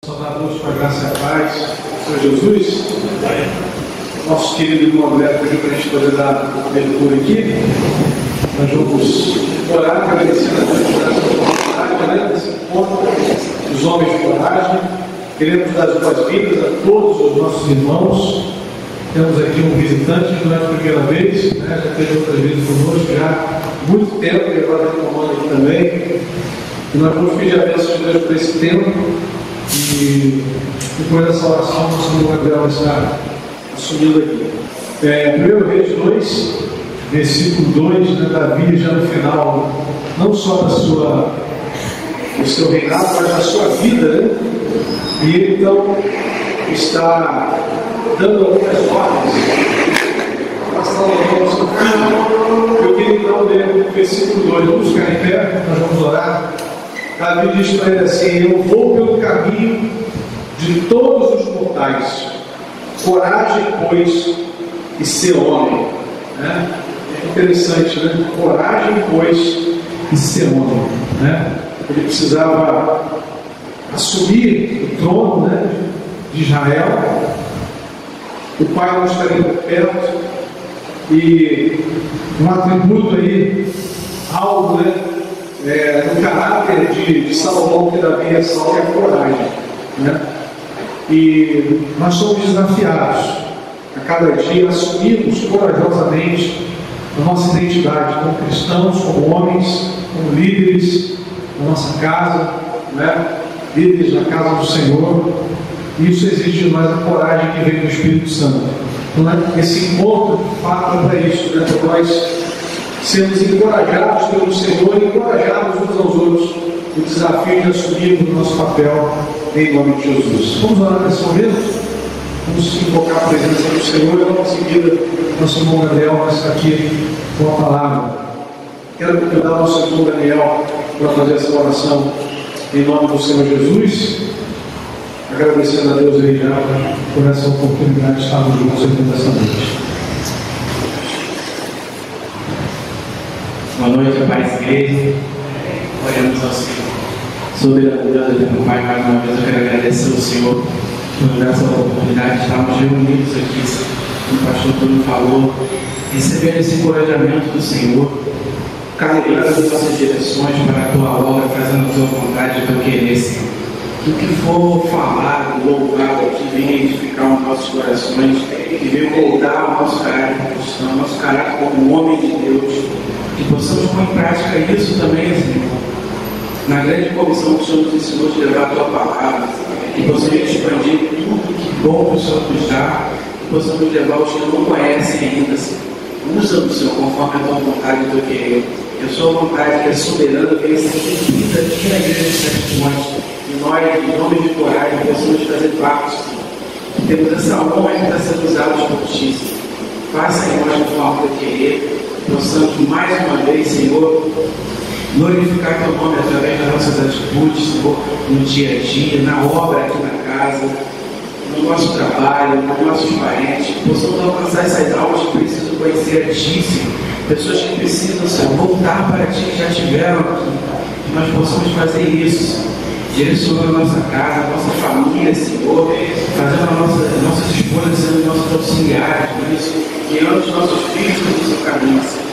Saudar a todos com a graça e a paz, Senhor Jesus. Nosso querido irmão André está aqui para a gente poder dar leitura aqui. Nós vamos orar, agradecendo a Deus por essa oportunidade, desse encontro dos homens de coragem. Queremos dar as boas-vindas a todos os nossos irmãos. Temos aqui um visitante que não é a primeira vez, né? Já teve outras vezes conosco, já há muito tempo, e agora está tomando aqui também. E nós vamos pedir a bênção de Deus por esse tempo. E depois dessa oração, nosso irmão Gabriel vai estar assumindo aqui. 1 Reis 2, versículo 2, né, Davi já no final, não só do seu reinado, mas da sua vida, né? E ele então está dando algumas ordens, passando a mão ao seu filho. Eu queria então ler o versículo 2, vamos ficar em pé, nós vamos orar. Davi diz para ele assim: eu vou pelo caminho de todos os mortais, coragem, pois, e ser homem. Né? É interessante, né? Coragem, pois, e ser homem. Né? Ele precisava assumir o trono, né, de Israel. O pai não estaria por perto. E um atributo aí, algo, né? No caráter de Salomão, que Davi é salvo, é a coragem, né? E nós somos desafiados a cada dia assumirmos corajosamente a nossa identidade como cristãos, como homens, como líderes na nossa casa, né? Líderes na casa do Senhor. E isso exige de nós a coragem que vem do Espírito Santo. Então, esse encontro de fato é para isso, né? Para nós sermos encorajados pelo Senhor e encorajados uns aos outros no desafio de assumirmos o nosso papel em nome de Jesus. Vamos orar nesse momento? Vamos invocar a presença do Senhor e logo em seguida nosso irmão Gabriel vai estar aqui com a palavra. Quero convidar o nosso irmão Daniel para fazer essa oração em nome do Senhor Jesus, agradecendo a Deus aí já por essa oportunidade de estarmos juntos aqui nessa noite. Boa noite, paz, igreja. Oremos ao Senhor. Soberano Deus, meu Pai, mais uma vez eu quero agradecer ao Senhor por dar essa oportunidade de estarmos reunidos aqui, como o pastor Túlio falou, recebendo esse encorajamento do Senhor, calibrando as nossas direções para a tua obra, fazendo a tua vontade e o teu querer, Senhor. Que o que for falado, louvado aqui, venha edificar os nossos corações e venha moldar o nosso caráter cristão, o nosso caráter como homem de Deus. Que possamos pôr em prática isso também, Senhor, na grande comissão que o Senhor nos ensinou de levar a tua palavra, que possamos expandir tudo que bom que o Senhor nos dá, que possamos levar os que não conhecem ainda, Senhor. Usa-nos, Senhor, conforme a tua vontade e o teu querer. Que a sua vontade, que é soberana, venha ser cumprida aqui na igreja de Sete Pontes. E nós, em nome de coragem, possamos fazer parte, Senhor. Que temos essa honra de estar sendo usados por ti, Senhor. Faça em nós conforme o teu querer. Possamos mais uma vez, Senhor, glorificar teu nome através das nossas atitudes, Senhor, no dia a dia, na obra aqui na casa, no nosso trabalho, nos nossos parentes. Possamos alcançar essas almas que precisam conhecer a ti, Senhor. Pessoas que precisam, Senhor, voltar para ti, que já tiveram aqui. Que nós possamos fazer isso, Senhor. Direcionando a nossa casa, a nossa família, Senhor, fazendo nossas escolhas sendo nossos auxiliares, por isso, guiando os nossos filhos no seu caminho, Senhor.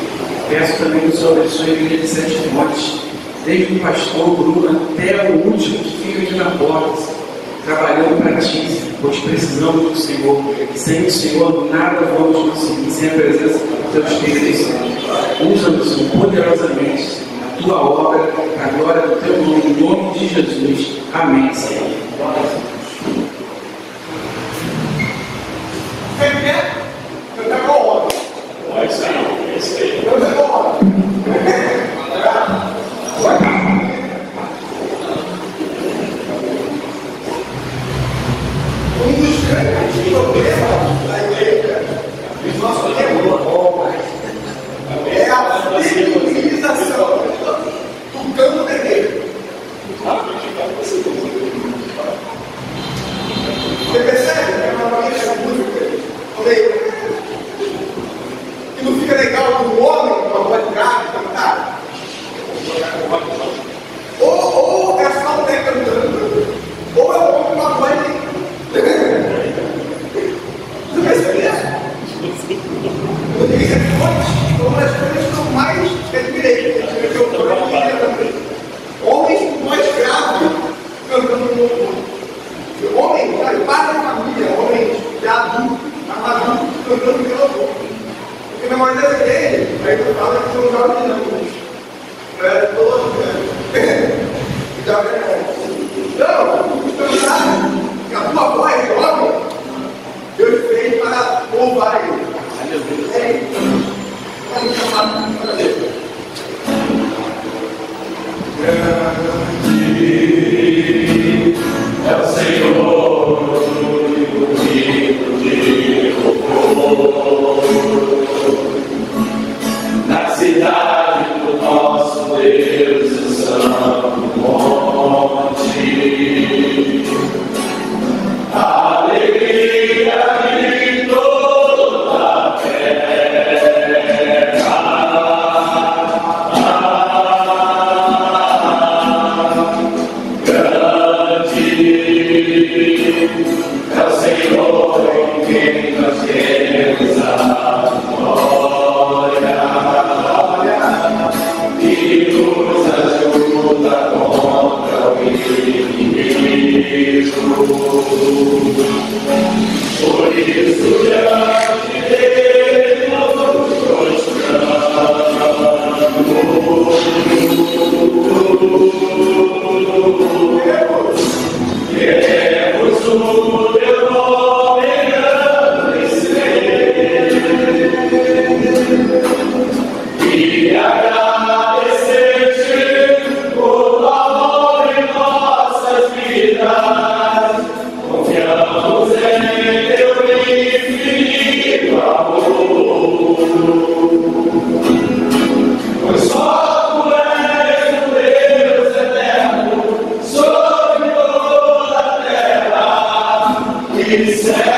Peço também que o Senhor abençoe a igreja de Sete Pontes, desde o pastor Bruno até o último que fica aqui na porta, Senhor, trabalhando para ti, Senhor, pois precisamos do Senhor, e sem o Senhor nada vamos conseguir, sem a presença do teu Espírito Santo. Usa-nos, Senhor, poderosamente, Senhor, tua obra, a glória do teu nome, em nome de Jesus. Amém, Senhor. Eu pego a hora. Vai sair. Eu pego a hora. Um dos grandes problemas da igreja, dos nossos tempos, é a civilização do campo vermelho. aí o pai da família, homem já adulto, adulto, cantando pela boca. Porque na maioria das igrejas, aí eu falo que são jovens não é todo, então, cantar, que a tua voz, homem, Deus fez para louvar ele. Vamos chamar para Deus. Grande é o Senhor, digno de louvor. Na cidade do nosso Deus, o santo monte. Alegria de toda a terra. É o Senhor em quem nós temos a glória, que nos ajuda contra o inimigo. Por isso, diante dele, nós prostramos. Queremos o teu nome engrandecer e agradecer-te por amor em nossas vidas. Confiamos em teu infinito amor, pois só tu és o Deus eterno sobre toda a terra e céu.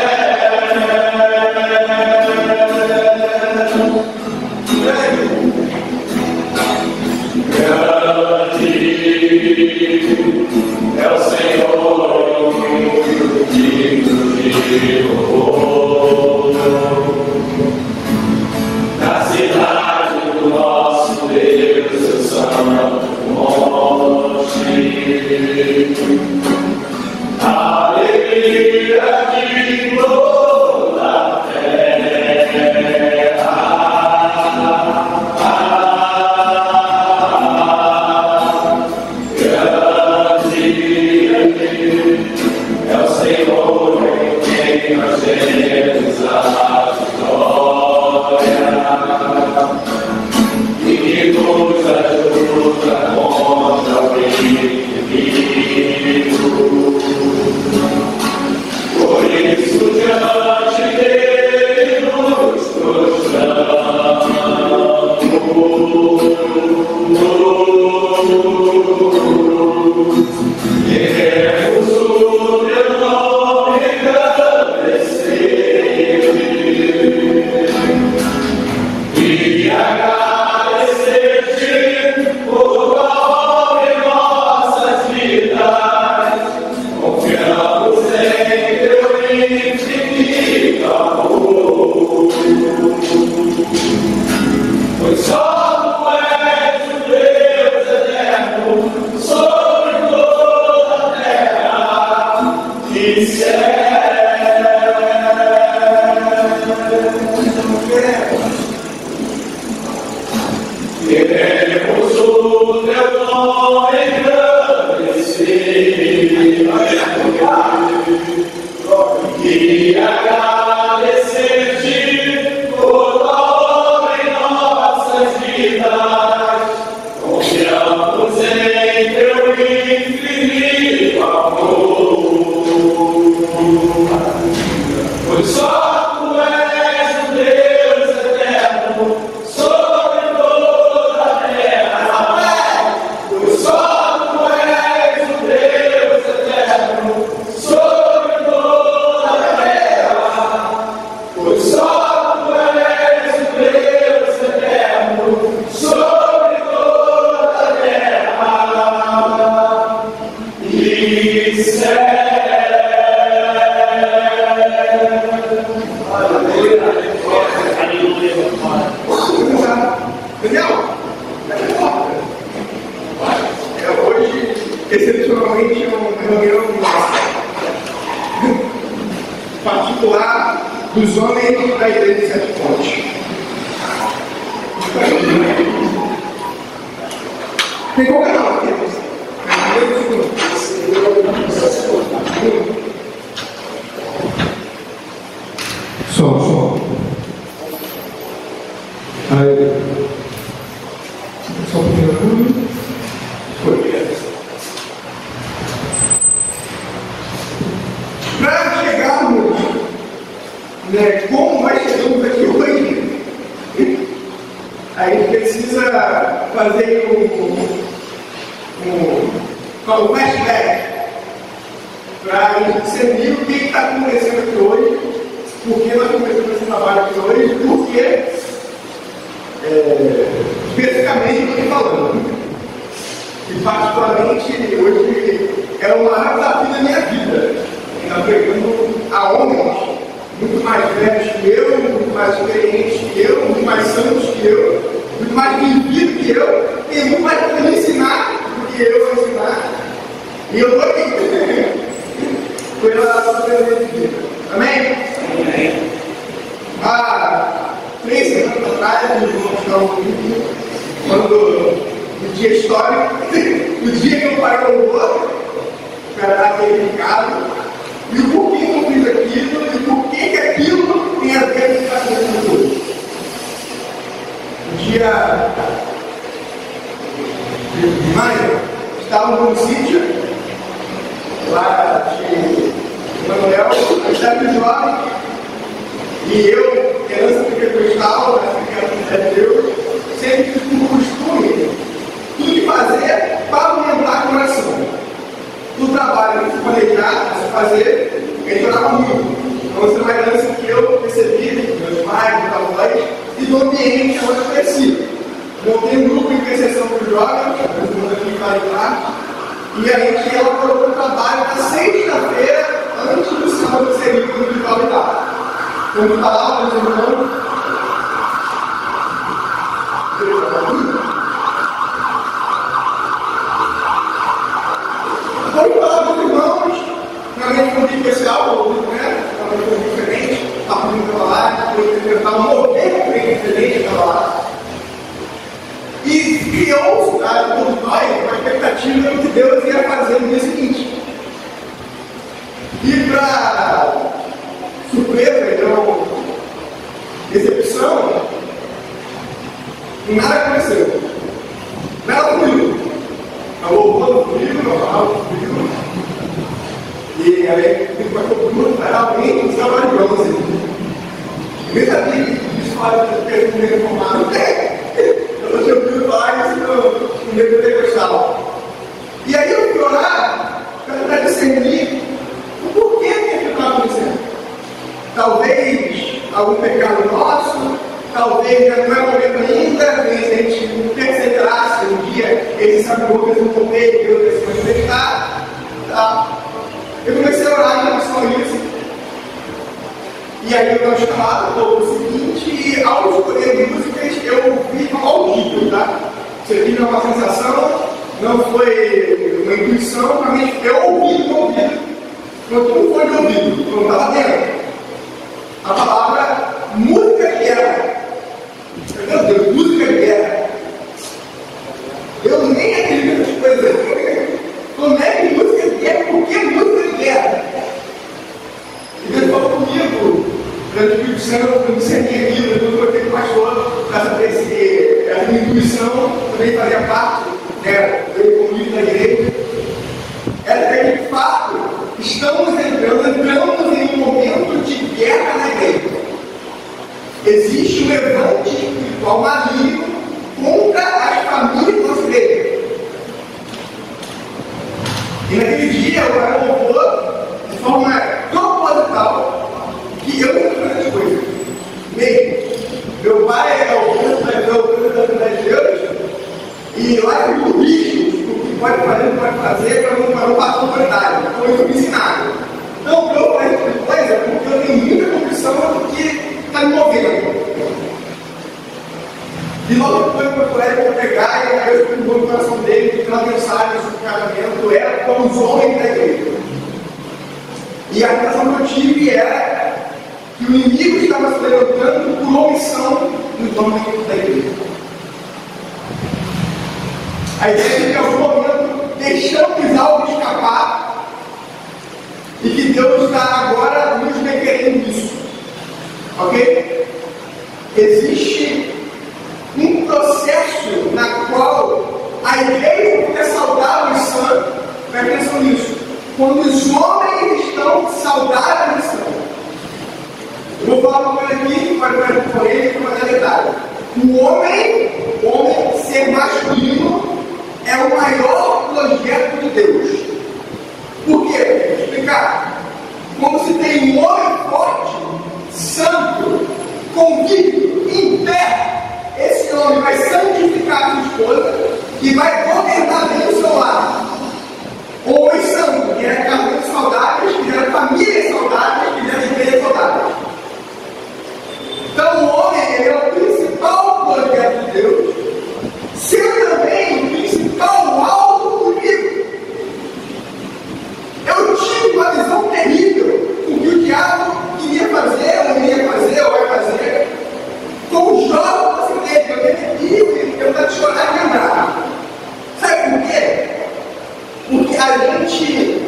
Grande é o Senhor, digno de louvor. Na cidade do nosso Deus, o santo monte. Alegria de toda a terra. É o Senhor em quem nós temos a glória e que nos ajuda contra o inimigo. Por isso, diante dele nos prostramos. Queremos o teu nome engrandecer e agradecer-te por amor em nossas vidas. Confiamos em teu infinito amor, pois só tu és o Deus eterno sobre toda a terra e céu. Queremos o teu nome engrandecer e agradecer-te por amor em nossas vidas. Confiamos em teu infinito amor, pois só tu és o Deus eterno sobre toda a terra. Pois só tu és o Deus eterno sobre toda a terra. particular dos homens da igreja de Sete Pontes. Tem qualquer nome aqui. Só. Aí. Só um pouquinho. Para chegarmos, como nós chegamos aqui hoje, a gente precisa fazer um flashback para a gente discernir o que está acontecendo aqui hoje, por que nós começamos esse trabalho aqui hoje, por que, especificamente, eu estou falando. E, particularmente, hoje é o maior desafio da minha vida. Está pegando a homens muito mais velhos que eu, muito mais experientes que eu, muito mais santos que eu, muito mais vividos que eu, e muito mais para me ensinar do que eu vou ensinar. E eu estou aqui. Pela presença de Deus. Amém? Amém. Há 3 semanas atrás, eu vou mostrar um vídeo, no dia histórico, no dia que eu parei o louvor, para dar aquele recado, e o porquê que eu fiz aquilo, e o porquê que aquilo tem a ver com o que está acontecendo hoje. No dia de maio, estava num sítio, lá de Manuel, a cidade de jovem, e eu, criança pentecostal, essa de Deus, sempre tive por costume tudo que fazer para aumentar o coração. No trabalho que se planejar, se fazer, ele orava muito. Então, você é uma herança que eu recebi dos meus pais, dos avós, e do ambiente onde eu cresci. Montei um grupo de intercessão por jovens, nós aqui lá, e a gente elaborou um trabalho na sexta-feira, antes do sábado seria o grupo de jovem lá. Como está lá, meus irmãos, vamos falar dos irmãos, na minha família especial, né? Uma família diferente, a família estava lá, estava movendo bem diferente, estava lá. E criou todos nós uma expectativa do que Deus ia fazer no dia seguinte. E para surpresa, então, decepção, nada aconteceu. Nada fluiu. A louvor fluiu, não falava fluiu. E aí, o pastor Bruno era alguém que estava de bronze. Nem sabia que isso fala de ter um reformado. Eu tinha ouvido falar isso no meio pentecostal. E aí eu fui orar para discernir o porquê que aquilo estava acontecendo. Talvez algum pecado nosso, talvez já não é o momento ainda, talvez a gente perseverasse um dia, esse sabe o que eu não contei, que eu decidi manifestar. Tá. Eu comecei a orar em relação a isso. E aí eu estava chamado o seguinte, e ao escolher músicas, eu ouvi audível, tá? Isso aqui não é uma sensação, não foi uma intuição, para mim, eu ouvi no ouvido, não foi de ouvido, não estava dentro. A palavra música de guerra. Meu Deus, música de guerra. Eu nem acredito nessas coisas. Como é que música de guerra? Por que música de guerra? E Deus falou comigo, durante o Espírito Santo, eu discerni aquilo, eu coloquei o pastor para saber se a minha intuição também fazia parte, né, do comigo da igreja. Era que, de fato, estamos entrando em um momento de guerra na igreja. Existe um levante espiritual maligno contra as famílias brasileiras. E naquele dia eu era louvor de forma proposital que eu não estou fazendo as coisas. Mesmo. Meu pai é o presidente das Deus e lá é muito bicho o que pode fazer, não pode fazer para não passar autoridade. Então eu me ensinaram. Então eu faço essa coisa porque eu tenho muita convicção do que está me movendo. E logo depois eu procurei para pregar e aí eu fui no coração dele que uma mensagem sobre casamento era para os homens da igreja. E a impressão que eu tive era que o inimigo estava se levantando por omissão nos homens da igreja. A ideia é que em algum momento deixamos algo escapar e que Deus está agora nos requerendo isso. Ok? Existe um processo na qual a igreja é saudável e sã. Presta atenção nisso. Quando os homens estão saudáveis e sãos. Eu vou falar uma coisa aqui que pode parecer polêmica, mas é verdade. O homem ser masculino é o maior projeto de Deus. Por quê? Vou explicar. Quando se tem um homem forte, santo, convicto, em pé, esse homem vai santificar a sua esposa e vai governar bem o seu lar. Homem santo, que era casamentos saudáveis, que era famílias saudáveis, que era igrejas saudáveis. Então o homem é o principal projeto de Deus, sendo também o principal alvo do inimigo. Eu tive uma visão terrível do que o diabo queria fazer, ou iria fazer, ou vai fazer, com os jovens da igreja. Eu tenho eu vou te chorar e lembrar. Sabe por quê? Porque a gente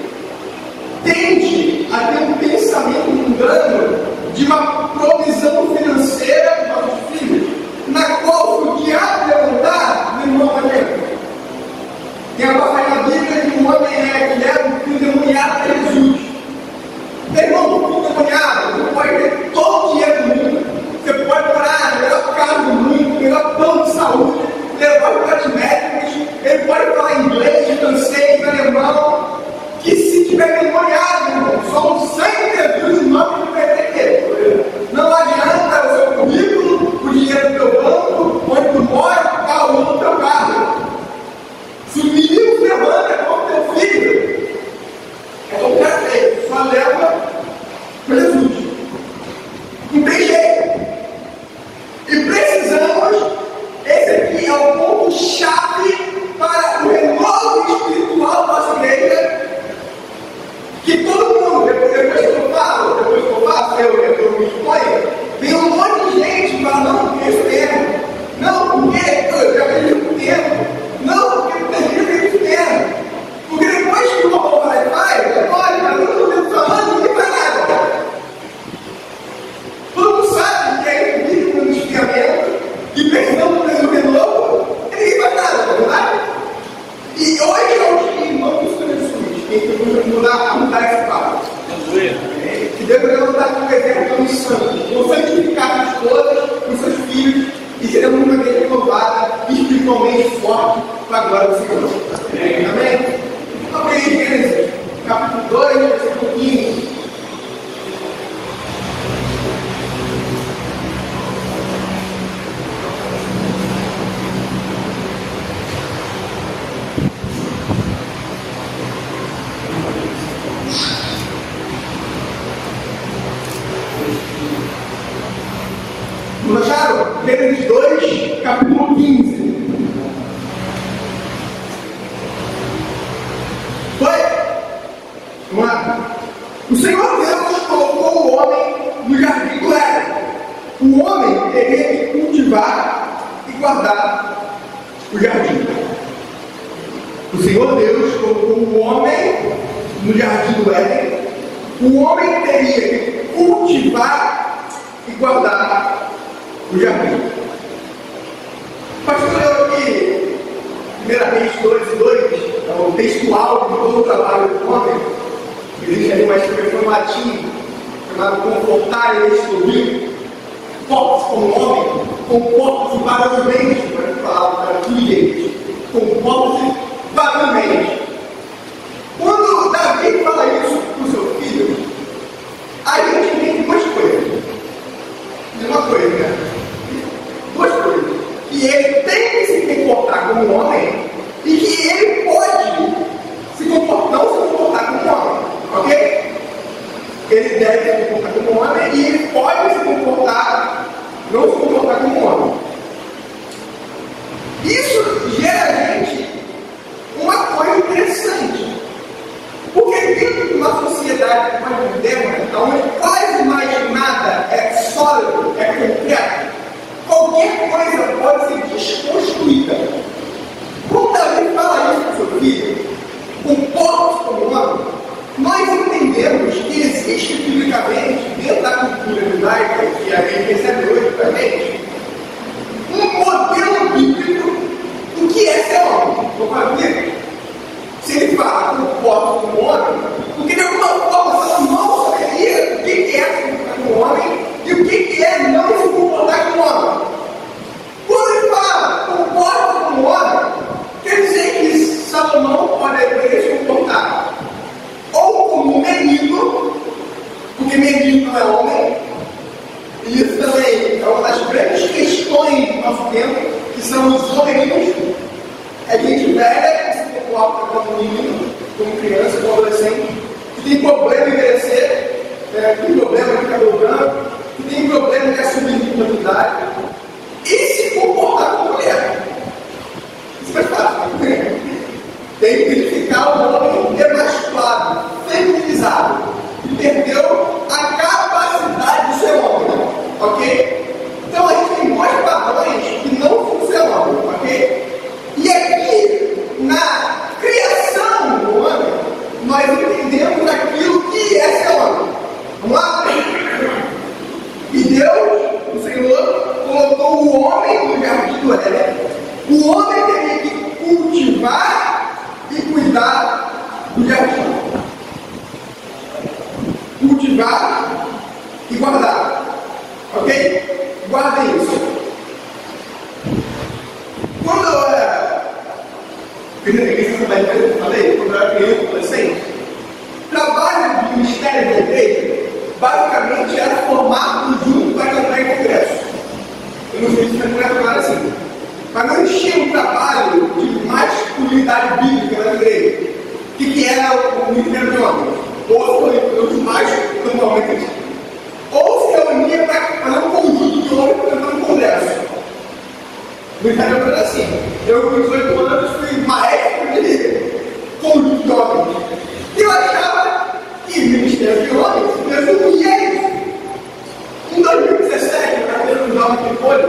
tende a ter um pensamento mundano de uma provisão financeira para os nossos filhos, na qual o diabo levantar, meu irmão, vai ver. Tem a passagem na Bíblia que um homem que leva um filho demoniado para Jesus. Meu irmão, um filho demoniado, você pode ter todo o dinheiro do mundo, você pode morar no melhor carro do mundo, no melhor plano de saúde, levar para os médicos, ele pode falar inglês, francês, alemão, que se tiver demoniado, irmão, só o sangue de Jesus não te pertence. Não adianta o seu currículo, o dinheiro do teu banco, onde tu mora, o carro do teu carro. Se o menino levanta contra o teu filho, é qualquer jeito, só leva para Jesus. Não tem jeito. E precisamos, esse aqui é o ponto-chave para o renovo espiritual da nossa igreja, que todo mundo, depois que eu faço, eu me exponho, vem um monte de gente falando, não, porque isso mesmo, não, porque eu já vejo muito tempo, não, porque eu tenho muito tempo, porque depois que o povo vai olha, mas todo mundo falando, ninguém faz nada. Todo mundo sabe que é bíblico no desfiamento, e precisamos fazer o renovo, e ninguém faz nada, não é verdade? E hoje é o dia, irmão, dos Jesus, que tem que mudar esse papo. Que Deus vai levantar como exemplo como santo, vou santificar as esposas, os seus filhos, e seremos uma igreja renovada, espiritualmente forte, para a glória do Senhor. Amém? Vamos ler Gênesis, capítulo 2, versículo 15. Não acharam? Gênesis 2, capítulo 15. Foi? Vamos lá. O Senhor Deus colocou o homem no jardim do Éden. O homem teria que cultivar e guardar o jardim. O Senhor Deus colocou o homem no jardim do Éden. O homem teria que cultivar e guardar o jardim. Pastor, eu aqui, primeiramente, 2:2, é o textual de todo o trabalho do homem. Existe ali uma expressão latim chamada confortar e excluir. Comporta-se como homem, comporta-se varonilmente, para falar para tudo, comporta-se varonilmente. Quando Davi fala isso para o seu filho, a gente tem duas coisas. Uma coisa, né? Duas coisas. Que ele tem que se comportar como homem e que ele pode não se comportar como homem. Ok? Ele deve se comportar como homem e ele pode se comportar, não se comportar como homem. Isso gera, gente, uma coisa interessante. Porque dentro de uma sociedade sociedade que nós vivemos, onde quase mais nada é sólido, é concreto, qualquer coisa pode ser desconstruída. Quando alguém fala isso para o seu filho, comporte como homem, nós entendemos que existe biblicamente, dentro da cultura judaica, que a gente recebe hoje para a gente, um modelo bíblico do que é ser homem. Vou falar comigo? Se ele fala comporte como homem, porque de alguma forma você não saberia o que é se comportar como homem e o que é não se comportar como homem. Quando ele fala comporte como homem, quer dizer que Salomão poderia se comportar ou como menino, porque menino não é homem, e isso também é uma das grandes questões do nosso tempo, que são os homens. É gente velha que se comporta como menino, como criança, como adolescente, que tem problema em envelhecer, que tem problema de cabelo branco, que tem problema de assumir responsabilidade, e se comportar como mulher. Isso é fácil. Tem que identificar o homem emasculado, feminizado, que perdeu a capacidade de ser homem, ok? Então a gente tem dois padrões que não funcionam, ok? E aqui, na criação do homem, nós entendemos aquilo que é ser homem. Vamos lá? E Deus, o Senhor, colocou o homem no jardim do Éden. O homem teria que cultivar e cuidar do jardim. Cultivar e guardar. Ok? Guardem isso. Quando eu era quando eu era criança, adolescente, o trabalho do ministério da igreja basicamente era formado junto para cantar em congresso. Eu não sei se foi claro assim. Mas não existia um trabalho de masculinidade bíblica na igreja. O que era o ministério de homens? Ou os mais normalmente. Ou se reunia para fazer um conjunto de homens para cantar um congresso. O ministério era assim. Eu, com 18 anos, fui maestro de conjunto de homens. E eu achava que o ministério de homens resumia isso. Em 2017, na primeira dos homens de folha,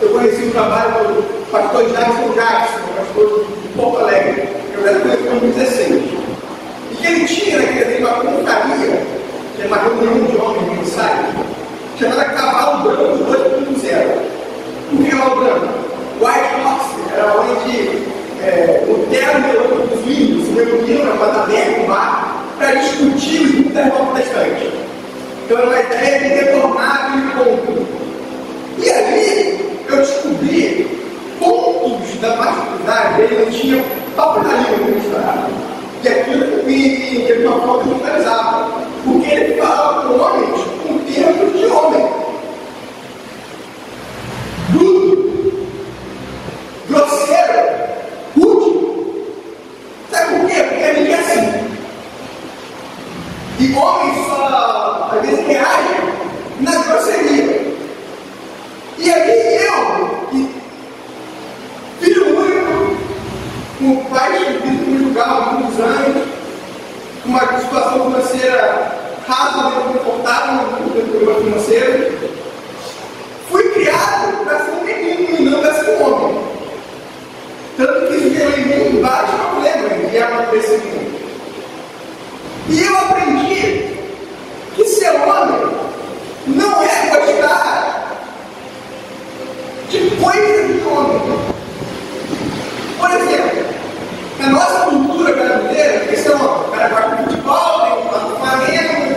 eu conheci o trabalho do pastor Jackson, pastor de Porto Alegre, eu era conhecido em 2016. E que ele tinha naquele tempo uma confraria, que é uma reunião de homens mensagens, chamada Cavalo Branco 2.0. O que é o branco? White Horse era onde o terno dos índios se reuniam na Patagonia, no mar, para discutir os intervalos protestantes. Então era uma ideia de retornar aquele ponto. E ali eu descobri pontos da masculinidade, ele não tinha papo na língua que eu estudava. E aquilo me de uma forma localizada. Porque ele falava com homens com termos de homem. Bruto, grosseiro, rude. Sabe por quê? Porque a gente é assim. E homens só, às vezes, reagem na grosseria. E aí eu, filho único, com pais que me julgavam há muitos anos, com uma situação financeira razoavelmente confortável no problema financeiro, fui criado para ser um menino e não para ser um homem. Tanto que isso gerou em mim vários problemas de amadurecimento. E eu aprendi que ser homem não é gostar de coisas de homem. Por exemplo, na nossa cultura brasileira, que são o cara gosta de futebol, tem um Flamengo,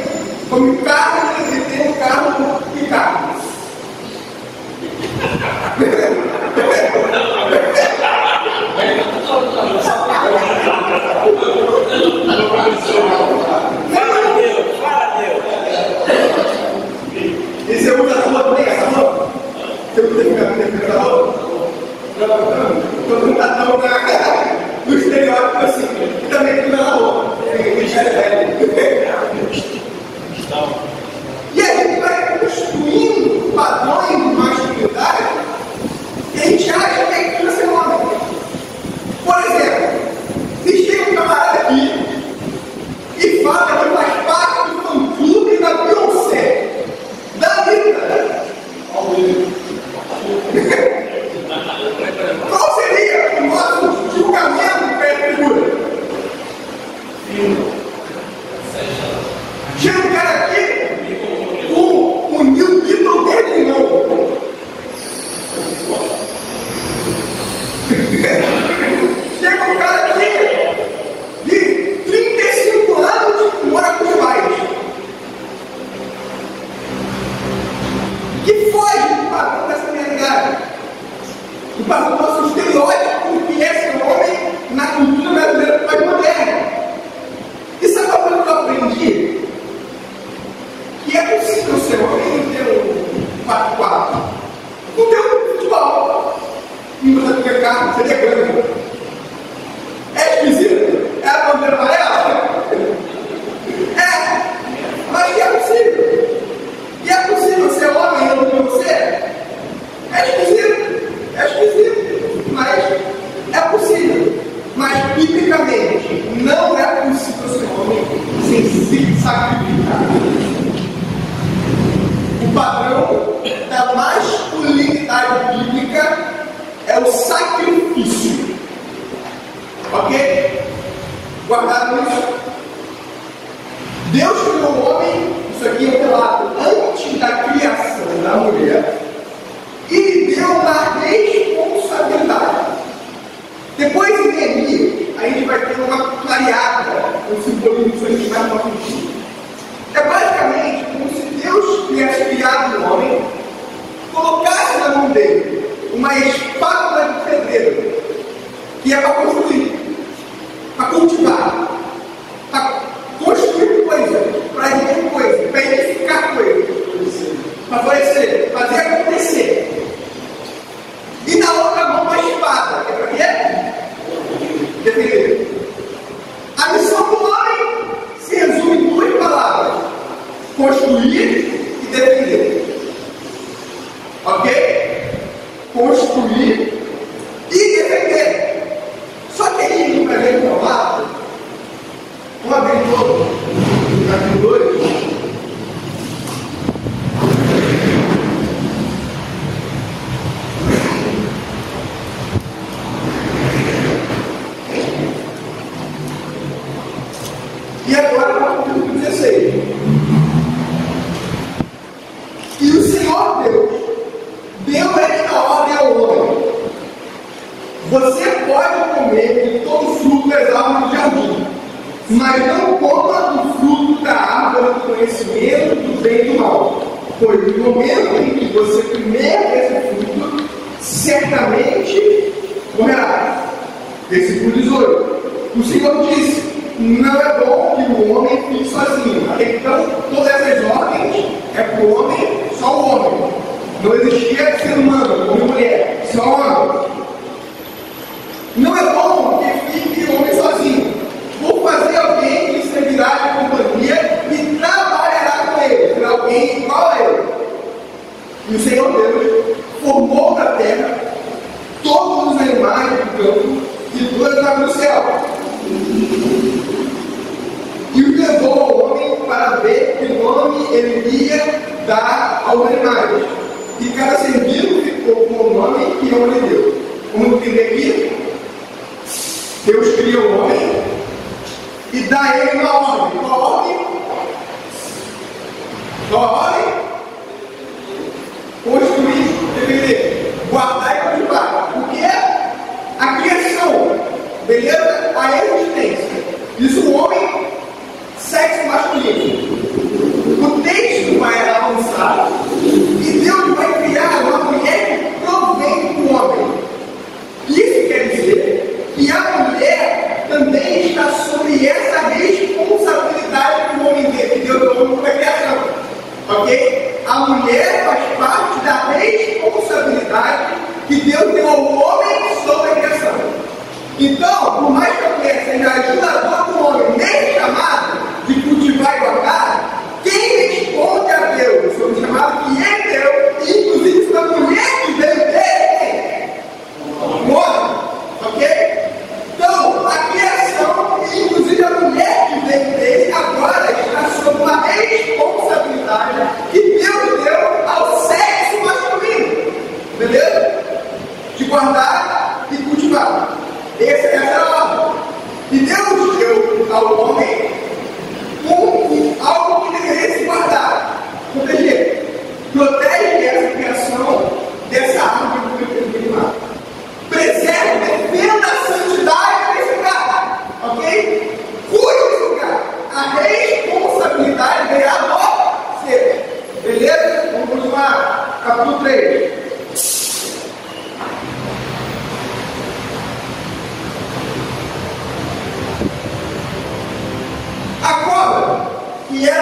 come carro e tem um carro picado. Fala Deus. para o nosso estereótipo do que é ser homem na cultura brasileira pós-moderna. E sabe uma coisa que eu aprendi? Que é possível ser homem e ter um 4x4. Não tem um futebol. E você tem que carro, seria grande. É esquisito? É a bandeira amarela? É, mas que é possível. E é possível ser homem e não você? É esquisito, mas é possível. Mas, biblicamente, não é possível ser homem sem se sacrificar. O padrão da masculinidade bíblica é o sacrifício. Ok? Guardado isso? Deus criou o homem, isso aqui é o relato antes da criação da mulher, e lhe deu uma responsabilidade. Depois em Neemias, a gente vai ter uma clareada, um simbolismo que a gente vai falar contigo. É basicamente como se Deus tivesse criado um homem, colocasse na mão dele uma espátula de pedreiro, que é para construir, para cultivar, para construir coisa, para viver coisa, para edificar coisa, para florescer, fazer acontecer. E na outra mão uma espada, que é para quê? Defender. A missão do homem se resume em 2 palavras: construir e defender. Ok? Construir e defender. Só que aí, no primeiro formato, vamos abrir todo, capítulo 2. E agora, no capítulo 16. E o Senhor Deus deu esta ordem ao homem: você pode comer de todo o fruto das árvores do jardim, mas não coma do fruto da árvore do conhecimento do bem e do mal, pois no momento em que você comer esse fruto, certamente morrerá. Versículo 18. O Senhor disse: não é bom que o homem fique sozinho. Então, todas essas ordens é para o homem, só o homem. Não existia ser humano, homem e mulher, só homem. Não é bom que fique o homem sozinho. Vou fazer alguém que lhe servirá de companhia e trabalhará com ele. Será alguém igual a ele. E o Senhor Deus formou da terra todos os animais do campo e todas as aves do céu. E o levou ao homem para ver que nome ele ia dar aos animais. E cada ser vivo ficou com o nome que o homem deu. Vamos entender aqui? Deus cria o homem e dá a ele uma ordem. Qual ordem? Qual a ordem? Construir, defender, guardar e cultivar. O que é? A criação. Beleza? A existência. Isso o homem, sexo masculino. O texto vai avançar e Deus vai criar uma mulher que provém do homem. Isso quer dizer que a mulher também está sobre essa responsabilidade que o homem tem, que Deus deu para a criação. Ok? A mulher faz parte da responsabilidade que Deus deu ao homem sobre a criação. Então, por mais que a mulher seja ajudadora do homem nesse chamado de cultivar e guardar, quem responde a Deus sobre o chamado que ele deu, inclusive sobre a mulher que veio dele, o homem, ok? Então, a criação, inclusive a mulher que veio dele, agora está sob uma responsabilidade que Deus deu ao sexo masculino, beleza? De guardar e cultivar. Essa é a ordem. E Deus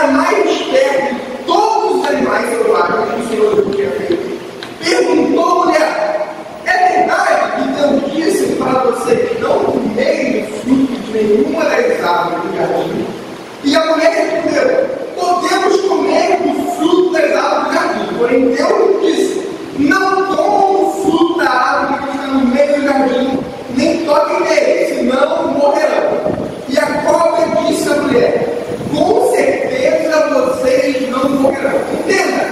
era mais esperto de todos os animais selvagens que o Senhor Deus tinha feito, perguntou à mulher: é verdade que Deus disse para vocês não comerem do fruto de nenhuma das árvores do jardim? E a mulher respondeu: podemos comer do fruto das árvores do jardim. Porém Deus disse: não comam o fruto da árvore que está no meio do jardim, nem toquem nele, senão morrerão. E a cobra disse à mulher: com certeza vocês não morrerão. Entenda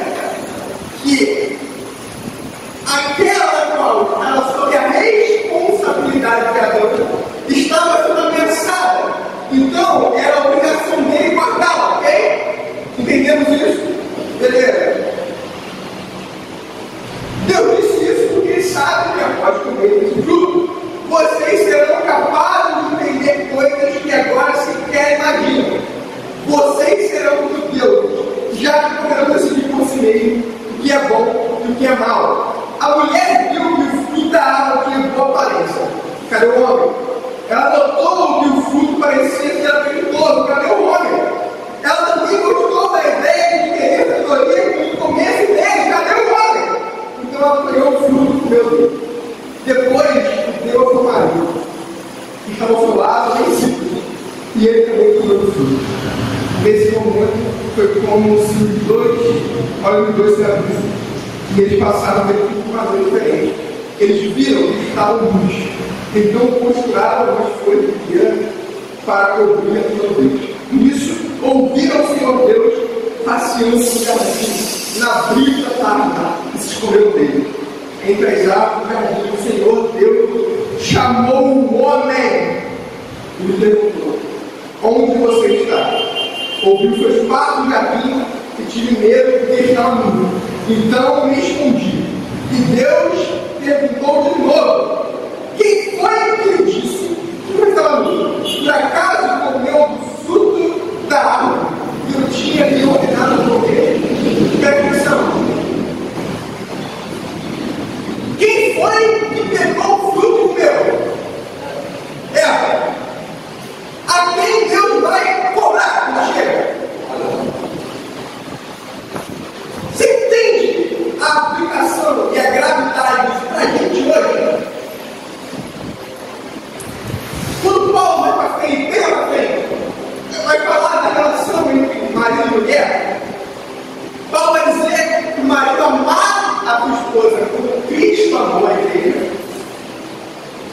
que aquela qual estava sob a responsabilidade de Adão estava sendo ameaçada. Então, era a obrigação dele guardá-la, ok? Entendemos isso? Beleza. Deus disse isso porque ele sabe que após comer esse fruto, vocês serão capazes de entender coisas que agora sequer imaginam. Vocês serão como Deus, já que poderão decidir por si mesmo o que é bom e o que é mal. A mulher viu que o fruto da árvore tinha boa aparência. Cadê o homem? Ela notou que o fruto parecia ser apetitoso. Cadê o homem? Ela também gostou da ideia de querer sabedoria que comesse dele. Cadê o homem? Então ela pegou o fruto do meu Deus. Depois deu ao seu marido, que estava ao seu lado, vencido, e ele também comeu do fruto. Nesse momento, foi como se os dois se abrissem, e eles passaram a ver tudo de maneira diferente. Eles viram que estavam nus, então costuraram umas folhas de figueira para cobrir a sua vez. Nisso, ouviram o Senhor Deus passeando no jardim, na brisa tarde, e se esconderam dele. Entre as árvores do jardim, o Senhor Deus chamou o homem e lhe perguntou: onde você está? Ouvi seus passos no jardim e tive medo porque estava nu. Então me escondi. E Deus perguntou de novo: quem foi que lhe disse que eu estava nu? Por acaso comeu do fruto da árvore que eu tinha lhe ordenado a comer? Presta atenção. Quem foi que pegou o fruto meu? A quem Deus vai cobrar quando chega? Você entende a aplicação e a gravidade disso para a gente hoje? Quando Paulo vai para frente, bem para frente, vai falar da relação entre marido e mulher, Paulo vai dizer que o marido amava a sua esposa como Cristo amou a igreja,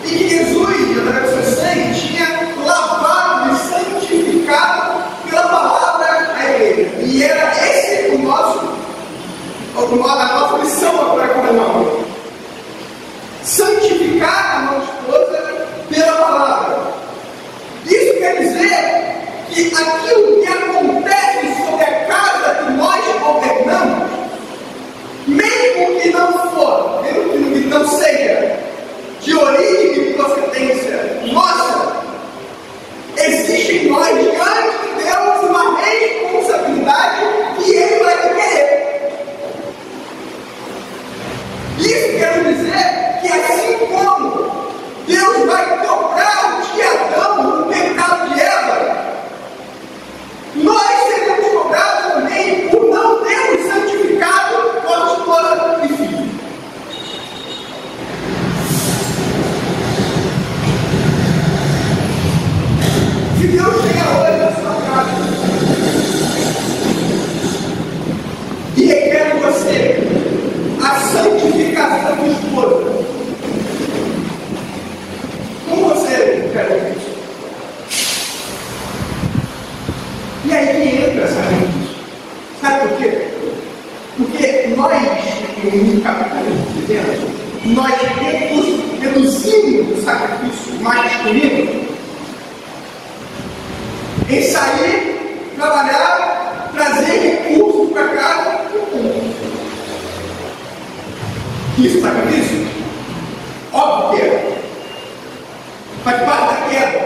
e que Jesus, através do seu sangue, tinha lavado e santificado pela palavra a igreja. E era esse a nossa missão agora como irmão: santificar a nossa esposa pela palavra. Isso quer dizer que aquilo que acontece sobre a casa que nós governamos, mesmo que não for, mesmo que não seja de origem de procedência nossa, existe em nós, diante de Deus, uma responsabilidade que Ele vai querer. Isso quer dizer que, assim como Deus vai cobrar de Adão o pecado de Eva, nós seremos cobrados também por não termos santificado nossa esposa e filho. Se Deus chega hoje na sua casa e requer de você a santificação da sua esposa, como você quer isso? E aí que entra essa gente. Sabe por quê? Porque nós, no capitalismo que vivemos, nós reduzimos o sacrifício masculino em sair, trabalhar, trazer recursos para casa e ponto. Isso é sacrifício? Óbvio que é. Faz parte da queda.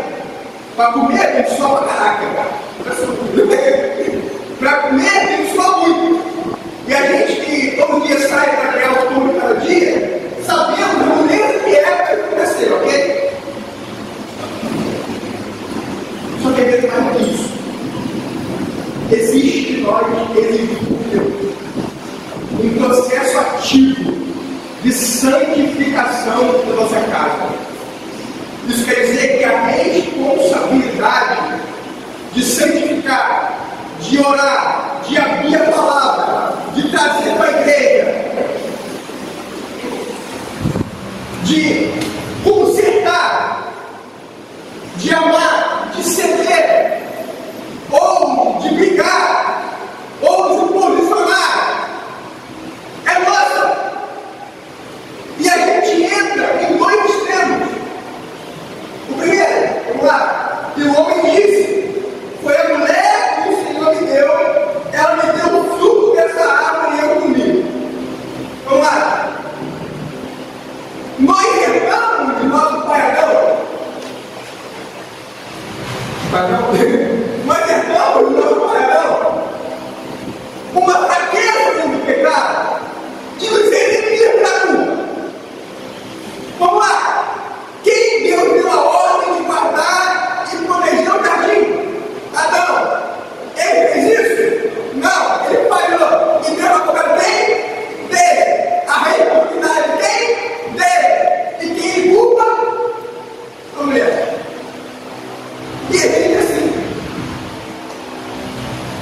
Para comer tem que suar para caraca. Para comer tem que suar muito. E a gente que todo dia sai para criar o turno cada dia, sabemos a maneira que é para acontecer, ok? Só que é mais do que isso. Existe de nós exige por Deus um processo ativo de santificação da nossa casa. Isso quer dizer que a responsabilidade de santificar, de orar, de abrir a palavra, de trazer para a igreja, de consertar, de amar, de ceder, ou de brigar, ou de posicionar, é nossa. E a gente entra em dois extremos. O primeiro, vamos lá, que o homem disse, foi a mulher que o Senhor me deu, ela me deu o fruto dessa árvore e eu comi. Vamos lá. Nós herdamos de nosso pai Adão. Nós herdamos de nosso pai Adão uma fraqueza do pecado que nos elimina da culpa. Vamos lá. Quem Deus deu a ordem de guardar e proteger o jardim? Adão. Ele fez isso? Não. Ele falhou. E deu a culpa dele? A responsabilidade dele? E quem culpa? A mulher. E a gente assim.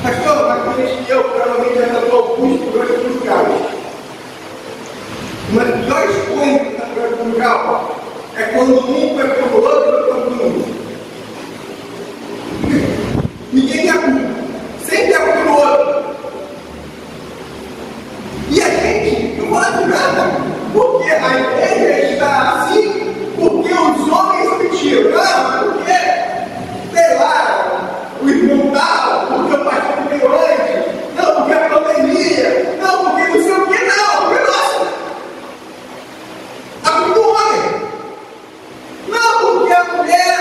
Pastor, mas eu provavelmente já estou alguns problemas conjugais. Uma das piores coisas da problema conjugal é quando um vai para o outro e para o outro. Ninguém tem a culpa. Sempre é para o outro. E a gente não fala de nada, porque a igreja está assim, porque os homens se mentiram. Não, porque, sei lá, o irmão tal, porque o pastor veio antes. Não, porque a pandemia. Não, porque não sei o que. Não, porque nossa. A culpa do homem. Não, porque a mulher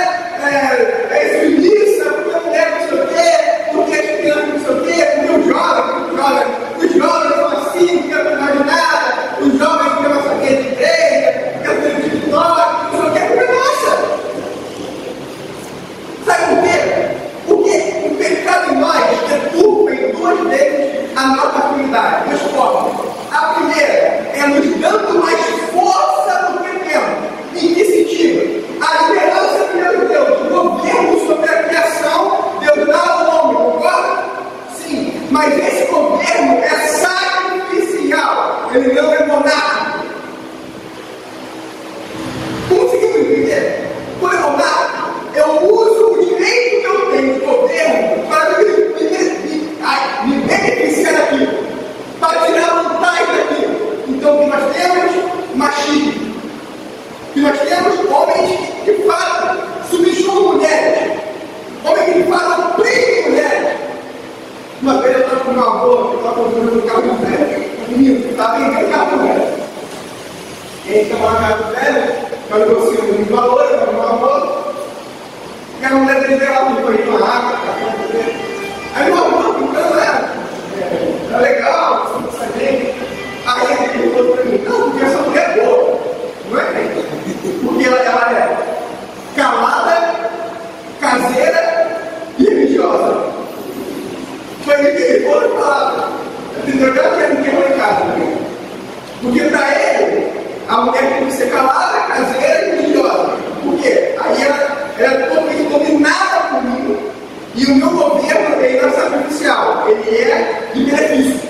é submissa, porque a mulher não sei o quê, porque as crianças não sei o quê, porque os jovens são assim, porque não faz nada, os jovens têm uma saqueira de igreja, que eu tenho TikTok, não sei o quê, porque nossa! Sabe por quê? Porque o pecado em nós deturpa em duas vezes a nossa atividade, duas formas. A primeira é nos dando mais força do que temos. Em que sentido? A liderança que Deus deu, o governo sobre a criação, Deus dá ao homem, concorda? Sim, mas esse governo é sacrificial, ele não é monárquico. Conseguimos entender? Quando é monárquico, eu uso o direito que eu tenho de governo para me beneficiar daquilo, para tirar vantagem daquilo. Então, o que nós temos? Machismo. Que nós temos homens que falam, subjugam mulheres, homens que falam, oprimem mulheres. Uma vez eu estava com meu avô, eu estava comprando um carro velho, um menino que estava em carro velho. E a gente estava na casa do velho, eu negociei um valor, eu estava com meu avô, e a mulher dele veio lá comigo, uma água, aí meu avô, comprando ela, tá legal, você não sabe. Aí ele falou para mim, não, porque essa mulher é boa, não é bem. Porque ela é calada, caseira e religiosa. Foi ele que ele falou a palavra. Entendeu? Eu quero que ele em casa. Porque para ele, a mulher tem que ser calada, caseira e religiosa. Por quê? Aí ela é totalmente dominada por mim. E o meu governo ele não é sacrificial, ele é de benefício.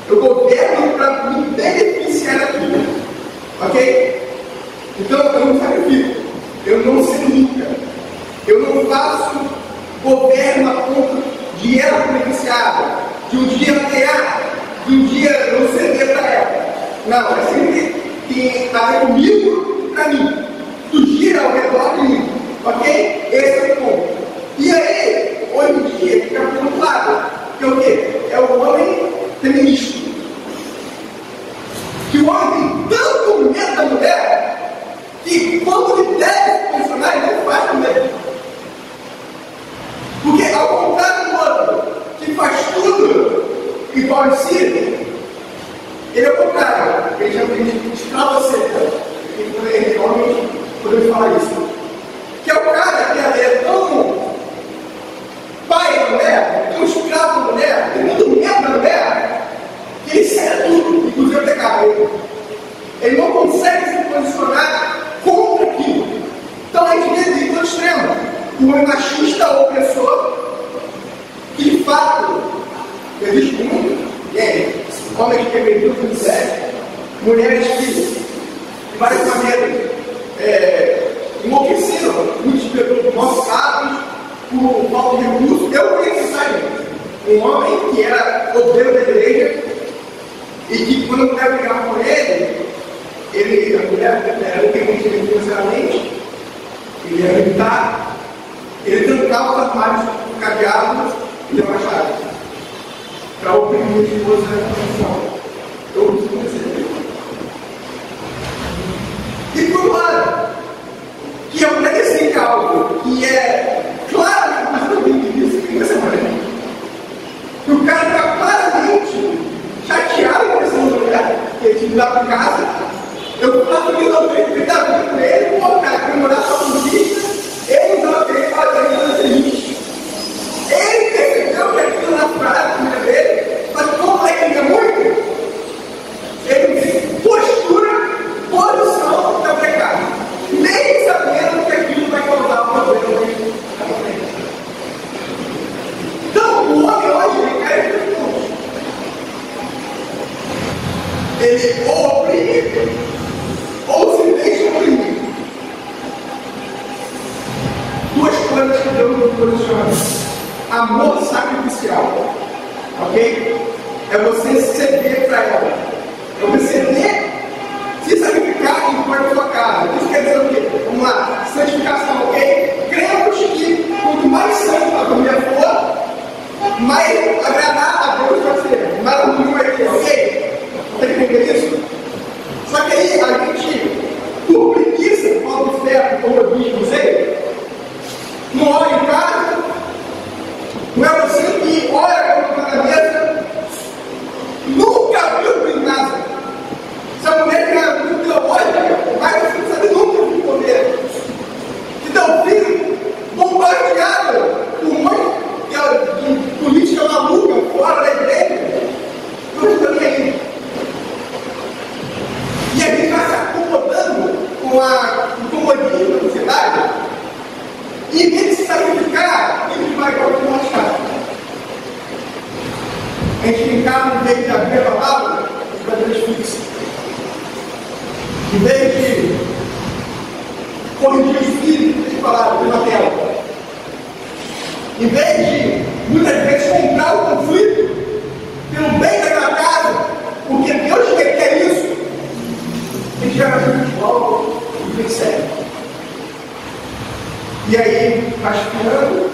Eu governo para me beneficiar daquilo. Ok? Então eu não sacrifico, eu não sei nunca, eu não faço governo a ponto de ela beneficiada, de um dia ganhar, de um dia não ceder para ela. Não, é sempre que está comigo e para mim. Tu gira ao redor de mim, ok? Esse é o ponto. E aí, hoje em dia, fica muito claro que é o quê? É o homem feminista. Que o homem tem tanto medo da mulher que quando ele deve funcionar, ele não faz também. Porque ao contrário do outro, que faz tudo igual a si, ele é o contrário. Ele já tem escravo seca. Ele realmente podemos falar isso. Que é o cara que é tão pai da mulher, tão escravo da mulher, o homem machista opressor, que de fato existe muito, e aí, homens que agrediram com miséria, mulheres que, de várias maneiras, enlouqueceram muitos pelos nossos atos, por falta de recursos. Eu conheci um homem que era obreiro da igreja e que, quando a mulher brigava com ele, a mulher era dependente dele financeiramente, ele ia gritar, ele trancava os armários cadeados e deu uma chave para oprimir a esposa na condição. Eu preciso dizer. E por um lado, que eu presenciei algo que é claramente isso que você vai ver. Que o cara está claramente chateado com essa mulher, que ele tinha para casa. Eu faço a vida dele, ele está vindo com ele, o cara que morar só com vista, ele não tem que fazer nada feliz. Ele percebeu que aquilo na prática dele, mas como é que ele é muito? Ele tem postura, posição da pecado. Nem sabendo que aquilo vai causar um problema. Então, o homem hoje ele cai em tudo. Ele ou oprime, ou se deixa oprimir. Duas coisas que Deus nos posiciona. Amor sacrificial. Ok? É você ceder para ela. É você ceder, se sacrificar em prol da sua casa. Isso quer dizer o quê? Vamos lá. Santificação, ok? Cremos que quanto mais santo a família for, mais agradar a Deus vai ser. Mais harmonia vai ter, ok? Tem que entender isso? Só que aí a gente, por preguiça, falta de fé, como eu disse, não sei, não olha em casa, não é você que olha para a mesa, nunca viu em casa. Se a mulher que muito teológica, mas você não sabe nunca o que comer. Então, filho, bombardeado por mãe de política maluca fora da igreja, não está nem aí. E a gente vai se acomodando com o comodismo da sociedade, e em vez de se sacrificar, a gente vai para o que nós fazemos. A gente encara no meio de abrir a palavra, os padrões fixos. Em vez de corrigir os filhos, de palavras pela tela. Em vez de, muitas vezes, comprar o conflito pelo bem daquela casa, porque Deus requer isso, a gente já vai de volta e percebe. E aí, vai esperando,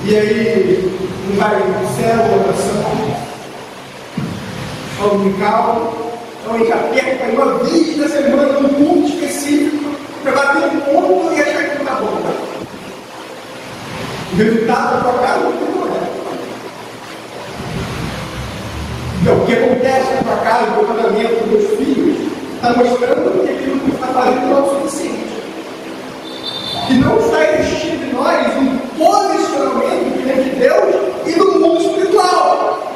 e aí, não vai no céu, oração, dominical. Então a gente aperta uma vez da semana num ponto específico para bater um ponto e achar que não está bom. O resultado da tua casa não tem problema. Então, o que acontece na tua casa, no teu casamento, com teus filhos, está mostrando que aquilo que está fazendo não é o suficiente. Que não está existindo em nós um posicionamento diante de Deus e no mundo espiritual.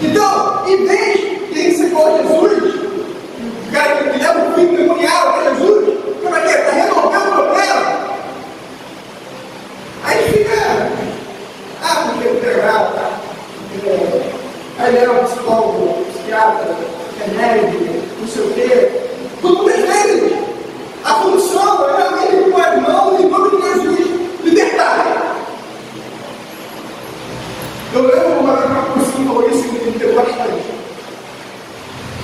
Então, em vez de ser igual a Jesus, o cara que leva o filho demonial para Jesus, para quê? Para resolver o problema. Aí fica, porque ele pregava, aí ele era um psicólogo, psiquiatra, médico, não sei o quê. Tudo vezes, a função é realmente com as mãos em nome de Jesus libertar. Eu lembro uma vez que o Senhor falou isso e me pegou bastante.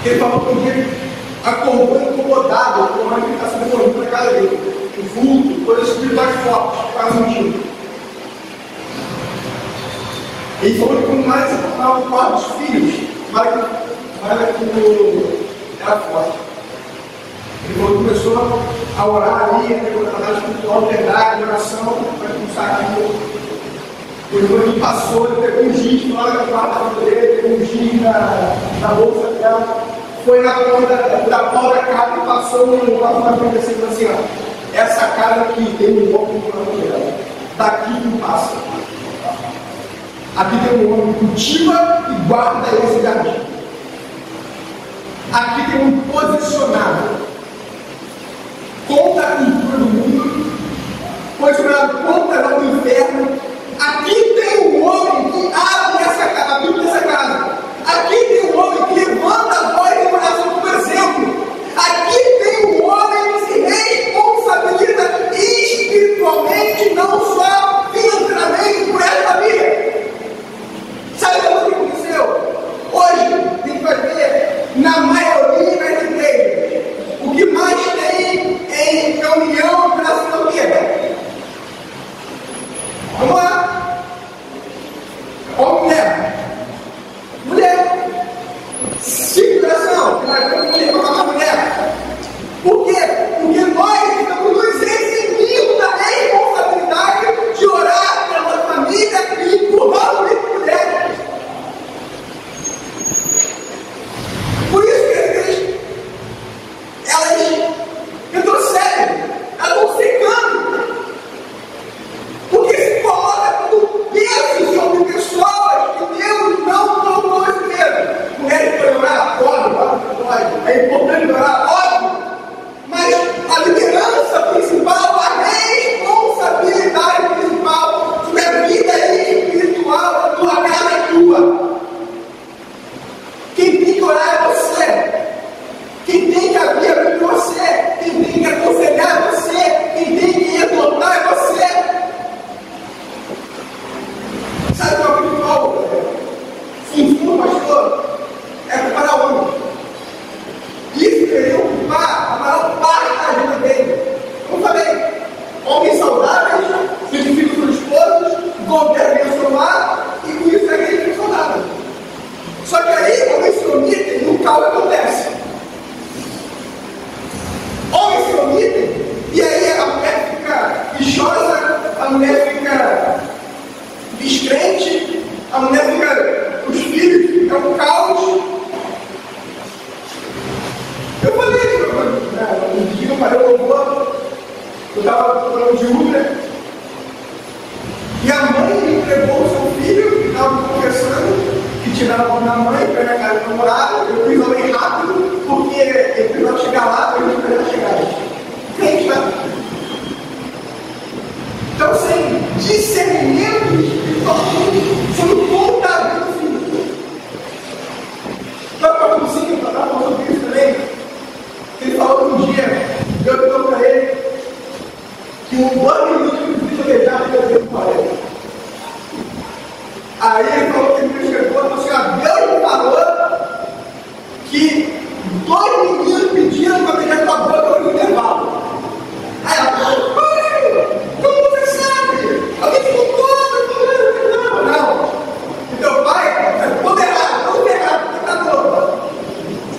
Ele falou que um dia acordou incomodado com uma alimentação decorrida na casa dele. O vulto, coisas espirituais fortes, que fazem sentido. Ele falou que quando mais se tornava o quarto dos filhos, mais aquilo era forte. Ele falou que começou a orar ali, a ter uma trabalho espiritual, verdade, oração, para começar aquilo. Quando ele passou, ele pegou um giz lá na quarta dele, pegou um giz na bolsa dela, foi na porta da porta da casa e passou no quarto da frente assim, falou assim, ó, essa casa aqui tem um homem que não dela, daqui não passa. Aqui tem um homem que cultiva e guarda esse jardim. Aqui tem um posicionado contra a cultura do mundo foi jurado contra o inferno. Aqui tem um homem que abre a Bíblia dessa casa. Aqui tem um homem que levanta a voz em oração como exemplo. Aqui tem um homem que se responsabiliza espiritualmente, não só financeiramente, por essa família. Sabe o que aconteceu? Hoje, a gente vai ver, na maioria das igrejas, o que mais tem em reunião de relacionamento. Vamos lá. Ó, mulher. Circulação, que nós vamos ter uma mulher. Por quê? Porque nós estamos nos eximindo da responsabilidade de orar pela nossa família e empurrando isso por mulheres. Por isso que elas retrocedem, elas vão secando. Porque se coloca tudo peso sobre pessoas que Deus não colocou esse peso. Mulheres podem orar? Pode. É importante orar? Óbvio. Mas a liderança principal, a responsabilidade principal sobre a vida espiritual da tua casa é tua. Quem tem que orar é você. Quem tem que abrir a Bíblia é você. Quem tem que aconselhar é você. Quem tem que exortar é você. Sabe qual é o principal? Função, pastor, é para o homem. Isso deveria ocupar a maior parte da agenda dele. Como falei, homens saudáveis, santificam seus esposos, vão ter transformar e com isso é que eles são saudáveis. Só que aí, homens se omitem e o caos acontece. Homens se omitem e aí a mulher fica bichosa, a mulher fica descrente, a mulher fica, os filhos ficam um caos. Eu falei, um dia eu parei o louvor, eu estava falando de Uber, e a mãe me entregou o seu filho, que estava conversando, que tirava da mãe para ir na casa do namorado. Eu fiz bem rápido, porque eu precisava chegar lá para eu não precisava chegar. Crente, né? Então, sem discernimento espiritual, sobre conta da vida do filho. Então, para o Lucinho, para estar falando sobre isso também, ele falou que um dia, eu perguntou para ele que um banho de desejar que eu tenho para ele. Aí ele falou que ele me escreveu, falou assim: Deus me falou que 2 meninos pediram para beijar tua boca no intervalo. Aí ela falou: como você sabe? Alguém te contou? Não. E teu pai, tudo errado, porque está louco.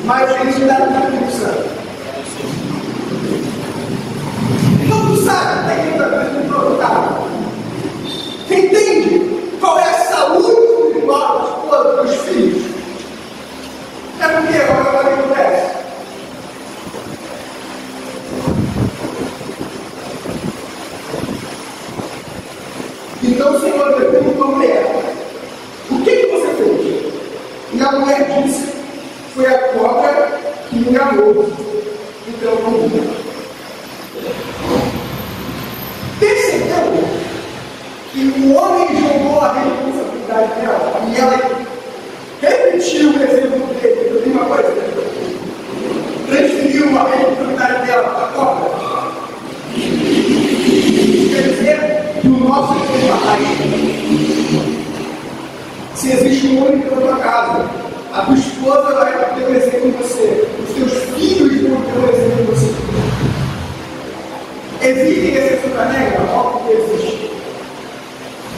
Mas eles me deram uma Espírito. Então tu sabe, tem que estar. Você entende qual é a saúde espiritual da esposa, dos filhos? É porque agora o que acontece? Então o Senhor perguntou a mulher: o que você fez? E a mulher disse: foi a cobra que me enganou. Então eu não vi. Percebeu que o homem jogou a responsabilidade dela e ela repetiu o exemplo dele? Eu tenho uma coisa: transferiu a responsabilidade dela para a cobra. Quer dizer que o nosso se existe um homem dentro da tua casa, a tua esposa vai ter um exemplo em você, os teus filhos vão ter um exemplo em você. Existem exceções da regra? Óbvio que existe.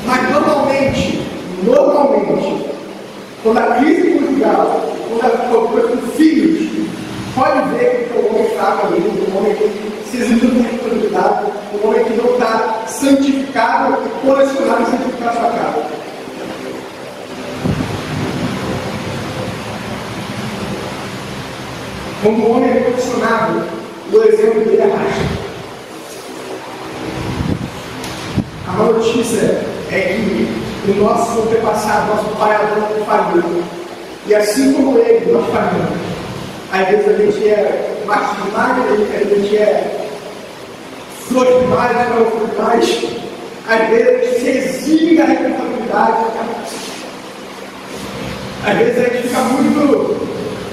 Mas normalmente, quando a crise conjugal, quando a coisa com filhos, pode ver que o homem está ali, um homem que se exige com responsabilidade, um homem que não está santificado e colecionado em santificar a sua casa. Quando o homem é condicionado, o exemplo dele arrasta. A má notícia é que o nosso antepassado, nosso pai Adão, falhou. E assim como ele, nós falhamos. Às vezes a gente é marginado, a gente é suas primárias para os mais, às vezes se exime a responsabilidade. Às vezes a gente fica muito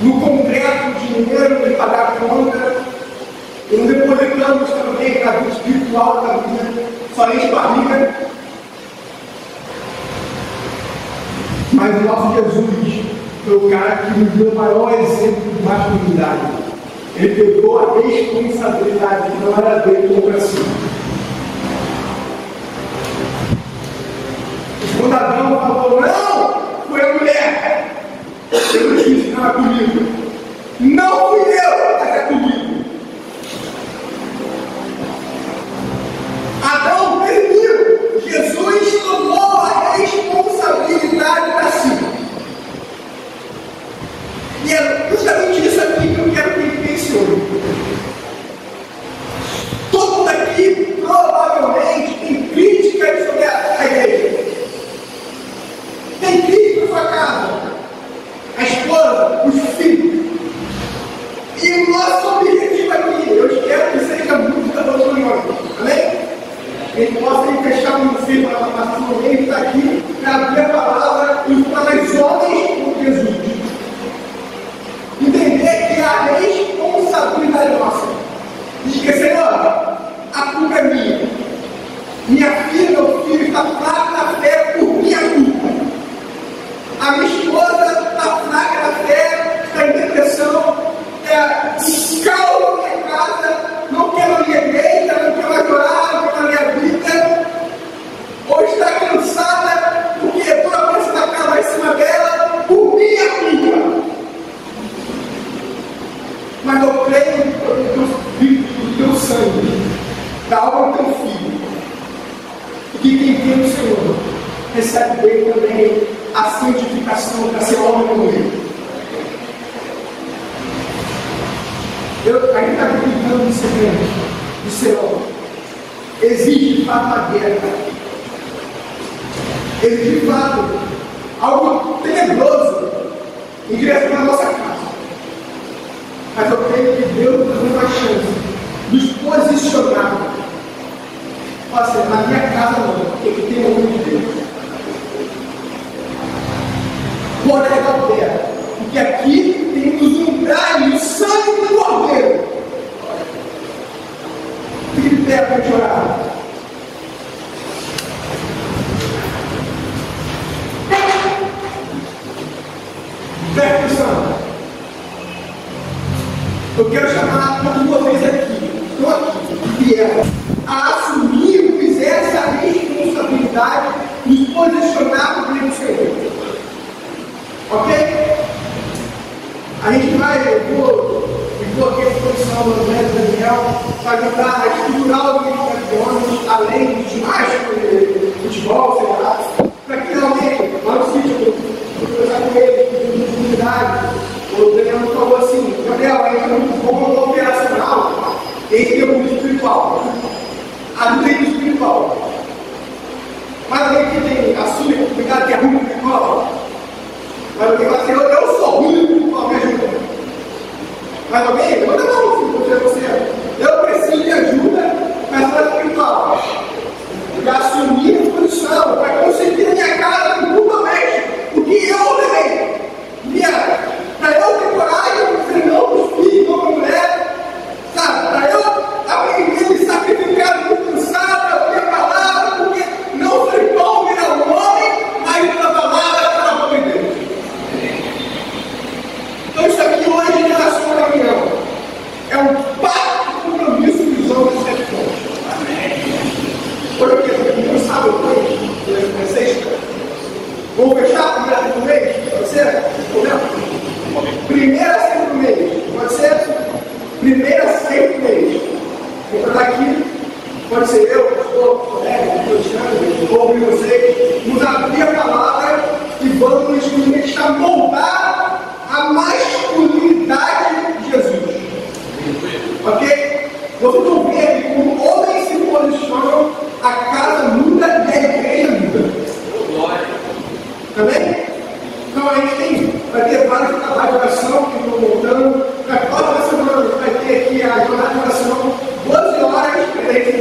no concreto, dinheiro, de pagar a conta, e não depositamos também na vida espiritual da vida, só enche barriga. Mas o nosso Jesus foi o cara que nos deu o maior exemplo de masculinidade. Ele pegou a responsabilidade que não era dele como para si. Quando Adão falou, não, foi a mulher. Eu disse, não é comigo. Não fui eu, mas é comigo. Adão permitiu. Jesus tomou a responsabilidade para si. E é justamente isso aqui que eu quero que ele pense hoje. Todo mundo aqui provavelmente tem críticas sobre a igreja. Tem críticas na sua casa, a esposa, os filhos. E o nosso objetivo aqui, eu espero que seja muito da doutora Mônica. Amém? Ele possa fechar um filho para passar no meio e está aqui para abrir a palavra e falar os homens com Jesus. Entender que a responsabilidade nossa. Diga, Senhor, a culpa é minha. Minha filha, meu filho está fraco na fé por minha culpa. A minha esposa está fraca na fé, está em depressão, calma na minha casa, não quer na minha igreja, não quer mais orar, não quer na minha vida, ou está cansada porque toda a coisa da casa vai em cima dela por minha culpa. Mas eu creio no teu sangue, da alma do teu filho, que quem tem o Senhor recebe dele também a santificação para ser homem como ele. A gente está brincando de ser homem. Existe de fato uma guerra. Existe de fato algo tenebroso em direção à nossa casa. Mas eu creio que Deus nos deu uma chance de nos posicionar. Pode ser, na minha casa não, porque aqui tem o nome de Deus. Vou levar o pé, porque aqui tem os umbrais, o sangue do Cordeiro. Fique de pé para te orar. Presta atenção. Eu quero chamar todos vocês aqui, que vieram a assumir, fizer essa responsabilidade, nos posicionar no meio do Senhor. Ok? A gente vai, eu vou aqui à disposição do André e do Daniel para ajudar a estruturar o Ministério de Homens, além dos demais, futebol, sei lá, para que realmente, lá no sítio, eu vou conversar com eles, com comunidade. O Daniel me falou assim, Gabriel, a gente é muito bom no operacional, esse é o mundo espiritual. A vida é espiritual. Mas alguém que tem assume complicado que é ruim espiritual. Mas alguém fala assim, eu sou ruim espiritual, me ajuda. Mas alguém, eu não vou dizer você, eu preciso de ajuda, mas não é espiritual. Já assumir a posição para conseguir a minha casa culturalmente, o que eu levei. Para eu ter coragem de dizer não para os filhos, não para a mulher, sabe? Para eu aprender a me sacrificar, me cansar, para ouvir a palavra, porque não foi bom virar um homem, mas a palavra para a boca de Deus. Então, isso aqui hoje em relação à reunião é um pacto de compromisso dos homens cristãos. Olha o que não sabe o que vocês vão fechar a primeira do mês? Pode ser? Primeira sempre do mês. Pode ser? Primeira sempre do mês. Vou para aqui. Pode ser eu, pastor, colega, vou ouvir vocês. Nos abrir a palavra e vamos começar a moldar a masculinidade de Jesus. Ok? Vocês vão ver que como homens se posicionam, a casa muda e a igreja muda. Também? Então a gente vai ter vários trabalhos de oração que estão voltando. Na próxima semana vai ter aqui a jornada de oração, 12 horas, a gente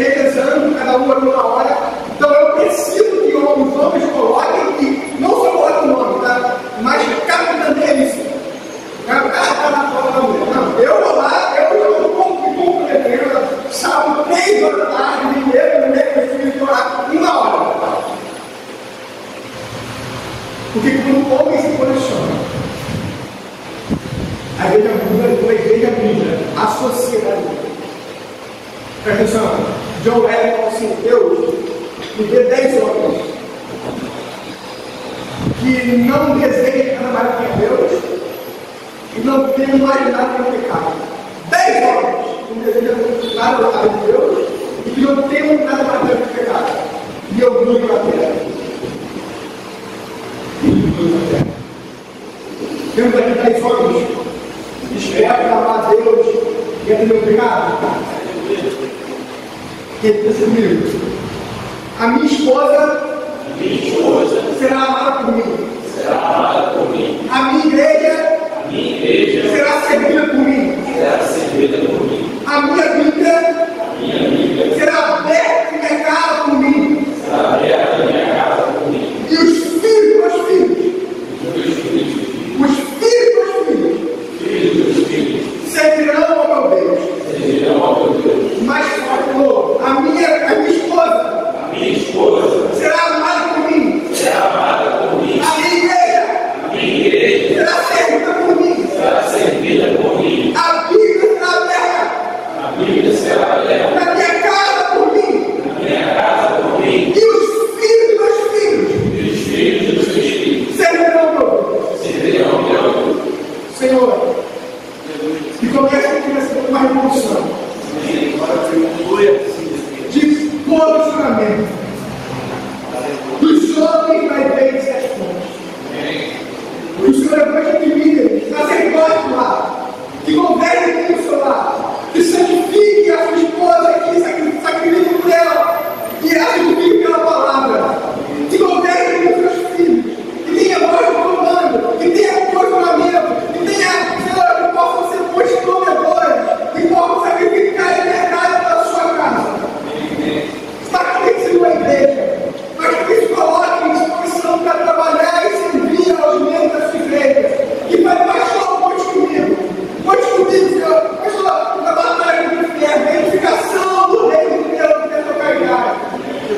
Porque quando o homem se posiciona, a igreja bíblica, a sociedade. Presta atenção, John Wesley falou assim: Deus me dê 10 homens que não desejem nada mais que Deus e não tenham mais nada que pecado. 10 homens que não desejam nada mais que Deus e que não tenham nada mais que pecado. E eu vou para a terra. Temos aqui 10 homens espertos para amar a Deus e entender o pecado. Repita comigo. A minha esposa será amada por mim. A minha igreja será servida por mim. A minha vida será aberta em minha casa por mim. E os filhos dos filhos. Os filhos dos filhos servirão ao meu Deus. Mais forte, Lord. A minha esposa será amada por mim. A minha igreja será servida por mim. A Bíblia será aberta na minha casa por mim. E os filhos dos filhos servirão ao meu Deus. Senhor, e começa aqui uma revolução de posicionamento dos homens da igreja de Sete Pontos. O Senhor levanta de líderes, sacerdotes lá, que governem com o seu lar, que santifiquem a sua esposa, que sacrifiquem por ela, e a santifiquem pela palavra, que governem com seus filhos, que tenha voz de comando, que tenha posicionamento, que tenha, Senhor, que possam ser postonadores, que possam sacrificar a liberdade da sua casa. Sacrifique-se numa igreja, mas que se coloque em disposição para trabalhar e servir aos membros da sua igreja. Que vai baixar o ponte comigo, Senhor. Pastor, na batalha do inferno, a edificação do reino de Deus dentro da caridade.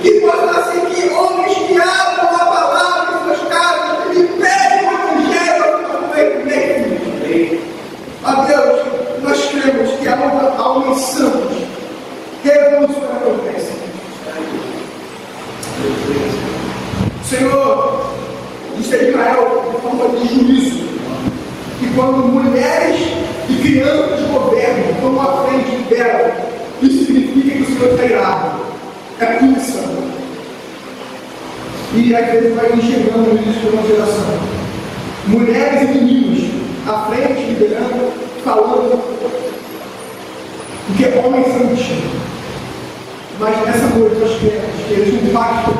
Que possa ser que homens que abram a palavra em suas casas e peguem o evangelho ao feito. A Deus, nós cremos que há homens santos revolucionando a conversa. Senhor, disse a Israel de forma de juízo, que quando mulheres e crianças governam, estão à frente dela, isso significa que o Senhor está irado. É punição. E às vezes vai enxergando isso por uma geração. Mulheres e meninos à frente, liderando, falando, porque homens são distintos. Mas nessa noite nós queremos que eles impactem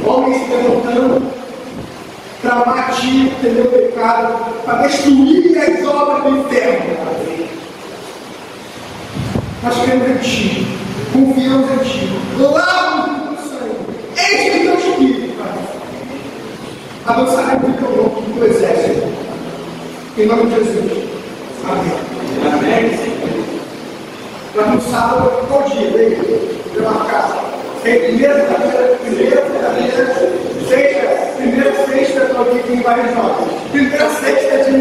homens se levantando para bater, entender o pecado, para destruir as obras do inferno. Nós queremos em Ti, confiamos em Ti, lava-nos do sangue, enche-me teu espírito, Pai. Avançaremos em teu nome, do exército, em nome de Jesus. Amém. Amém. Para no sábado, qual dia? Pela casa. Primeira, sexta, estou aqui com vários nomes. Primeira sexta de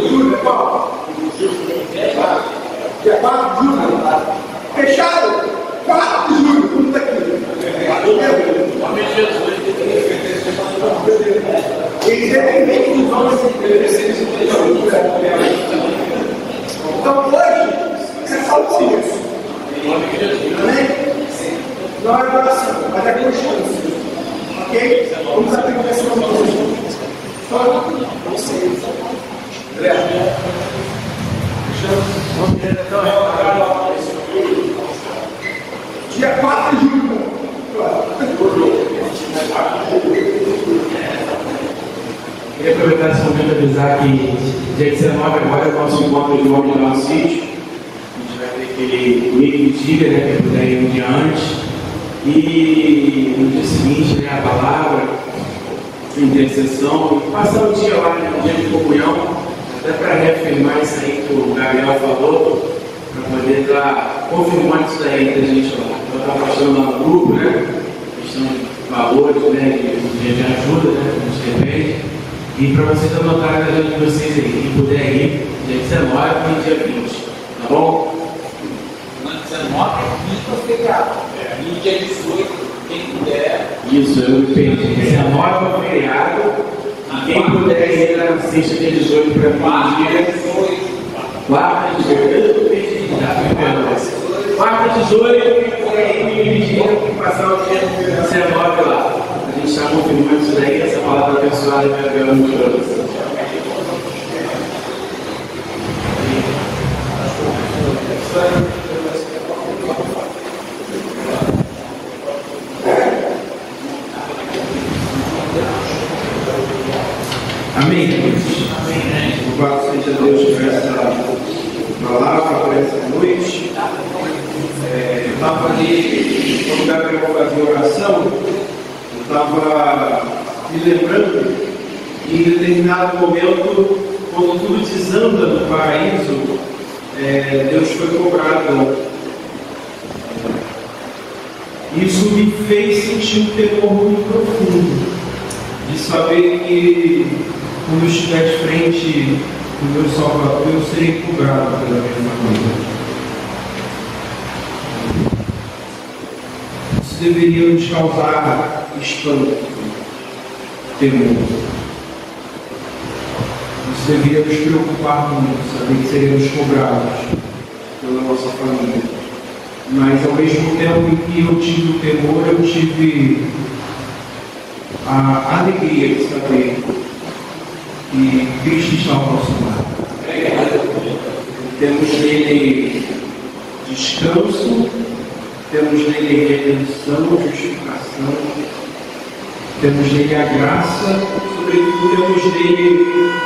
julho, qual? Dia 4 de julho. Fechado? 4 de julho, tudo está aqui. Independente dos nomes então hoje é só o silêncio. Amém? Não é oração, mas é constância. Ok? Vamos aprender essa coisa. Só vocês. Dia 4 de julho. Queria aproveitar esse momento e avisar que dia 19 agora é o nosso encontro de homem lá no sítio. A gente vai ter aquele meio dia, né, que é por aí um dia antes. E no dia seguinte, né, a palavra, intercessão, e passar o dia lá, né, no dia de comunhão, até para reafirmar isso aí que o Gabriel falou, para poder estar confirmando isso aí entre a gente lá. Eu estava passando lá no grupo, né? Estão valores, né, de ajuda, né, que nos depende. E para vocês anotarem na agenda de vocês aí, quem puder ir, dia 19 e dia 20, tá bom? Na 19 é quinta feriado. E dia 18, quem puder. Isso, eu me perdi. 19 é o feriado. E quem puder ir na sexta, dia 18 para mim. Dia 18. Quarta, 18. Eu me perdi, tá? Quarta, 18, quem puder ir, me diga para passar o dia 19 lá. A gente está confirmando isso daí, essa palavra abençoada vai ver muito para Amém, queridos? Louvado seja Deus por essa palavra, por essa noite. Eu estava ali, no lugar que eu vou fazer oração, eu estava me lembrando que em determinado momento, quando tudo desanda no paraíso, Deus foi cobrado. Isso me fez sentir um temor muito profundo, de saber que quando eu estiver de frente do meu Salvador, eu serei cobrado pela minha família. Isso deveria nos causar espanto, temor. Isso deveria nos preocupar muito, saber que seremos cobrados pela nossa família. Mas ao mesmo tempo em que eu tive o temor, eu tive a alegria de saber que Cristo está ao nosso lado. Temos nele descanso, temos nele redenção, justificação, temos nele a graça, sobretudo temos nele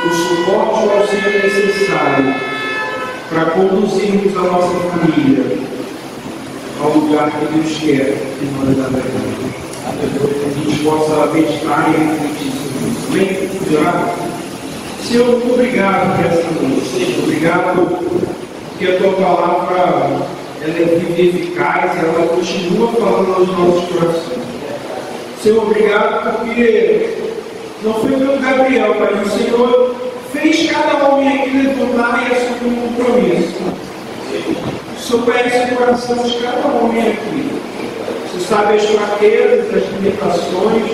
o suporte e o auxílio necessário para conduzirmos a nossa família ao lugar que Deus quer que nós adoremos. Que a gente possa meditar e refletir sobre isso. Amém? Senhor, muito obrigado por essa noite. Obrigado porque a tua palavra ela é viva e eficaz, ela continua falando aos nossos corações. Senhor, obrigado porque não foi pelo Gabriel, mas o Senhor fez cada homem aqui levantar e assumir um compromisso. O Senhor conhece o coração de cada homem aqui. Você sabe as fraquezas, as limitações,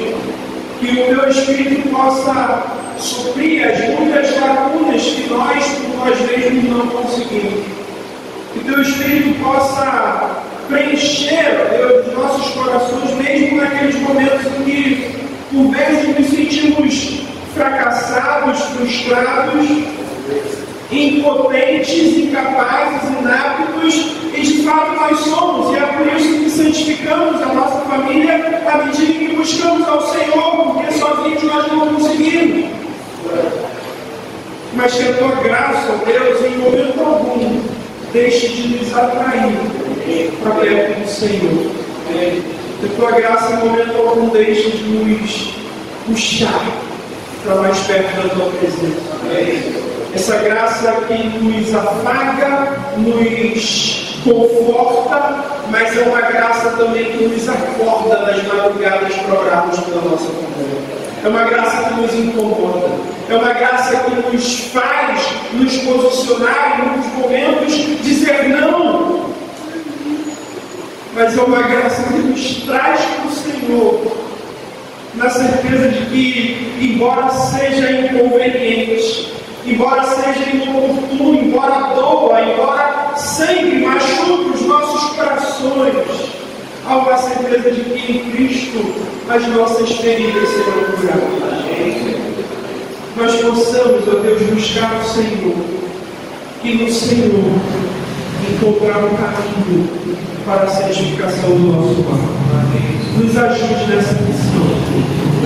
que o teu Espírito possa suprir as muitas lacunas que nós, por nós mesmos, não conseguimos. Que o teu Espírito possa preencher, Deus, nossos corações, mesmo naqueles momentos em que, por vezes, nos sentimos fracassados, frustrados, impotentes, incapazes, inaptos, e de fato nós somos, e é por isso que santificamos a nossa família à medida que buscamos ao Senhor, porque sozinhos nós não conseguimos. Mas que a tua graça, ó Deus, em momento algum, deixe de nos atrair para perto do Senhor. Que a tua graça, em momento algum, deixe de nos puxar para mais perto da tua presença. Essa graça que nos afaga, nos conforta, mas é uma graça também que nos acorda das madrugadas programadas pela nossa família. É uma graça que nos incomoda. É uma graça que nos faz nos posicionar em muitos momentos, dizer não. Mas é uma graça que nos traz para o Senhor, na certeza de que, embora seja inconveniente, embora seja inoportuno, embora doa, embora sempre machuque os nossos corações, há uma certeza de que em Cristo as nossas feridas serão curadas. Nós possamos, ó Deus, buscar o Senhor e no Senhor encontrar um caminho para a santificação do nosso lar. Nos ajude nessa missão,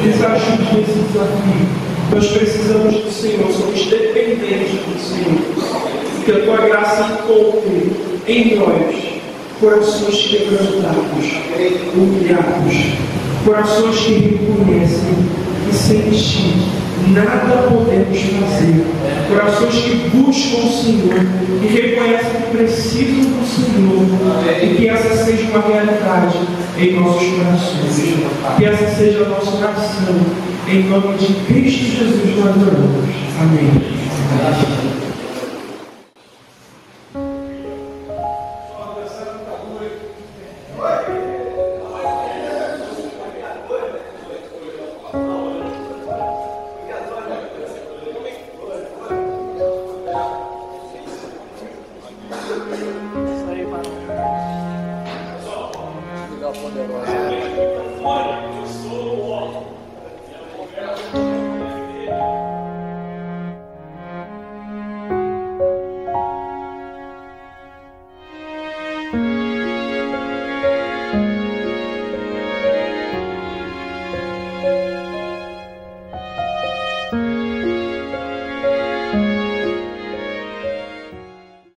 nos ajude nesse desafio. Nós precisamos do Senhor, somos dependentes do Senhor. Que a tua graça encontre em nós corações quebrantados, humilhados, corações que reconhecem que sem ti nada podemos fazer, corações que buscam o Senhor, que reconhecem que precisam do Senhor, e que essa seja uma realidade em nossos corações. Que essa seja a nossa oração. Em nome de Cristo Jesus nós oramos. Amém. Música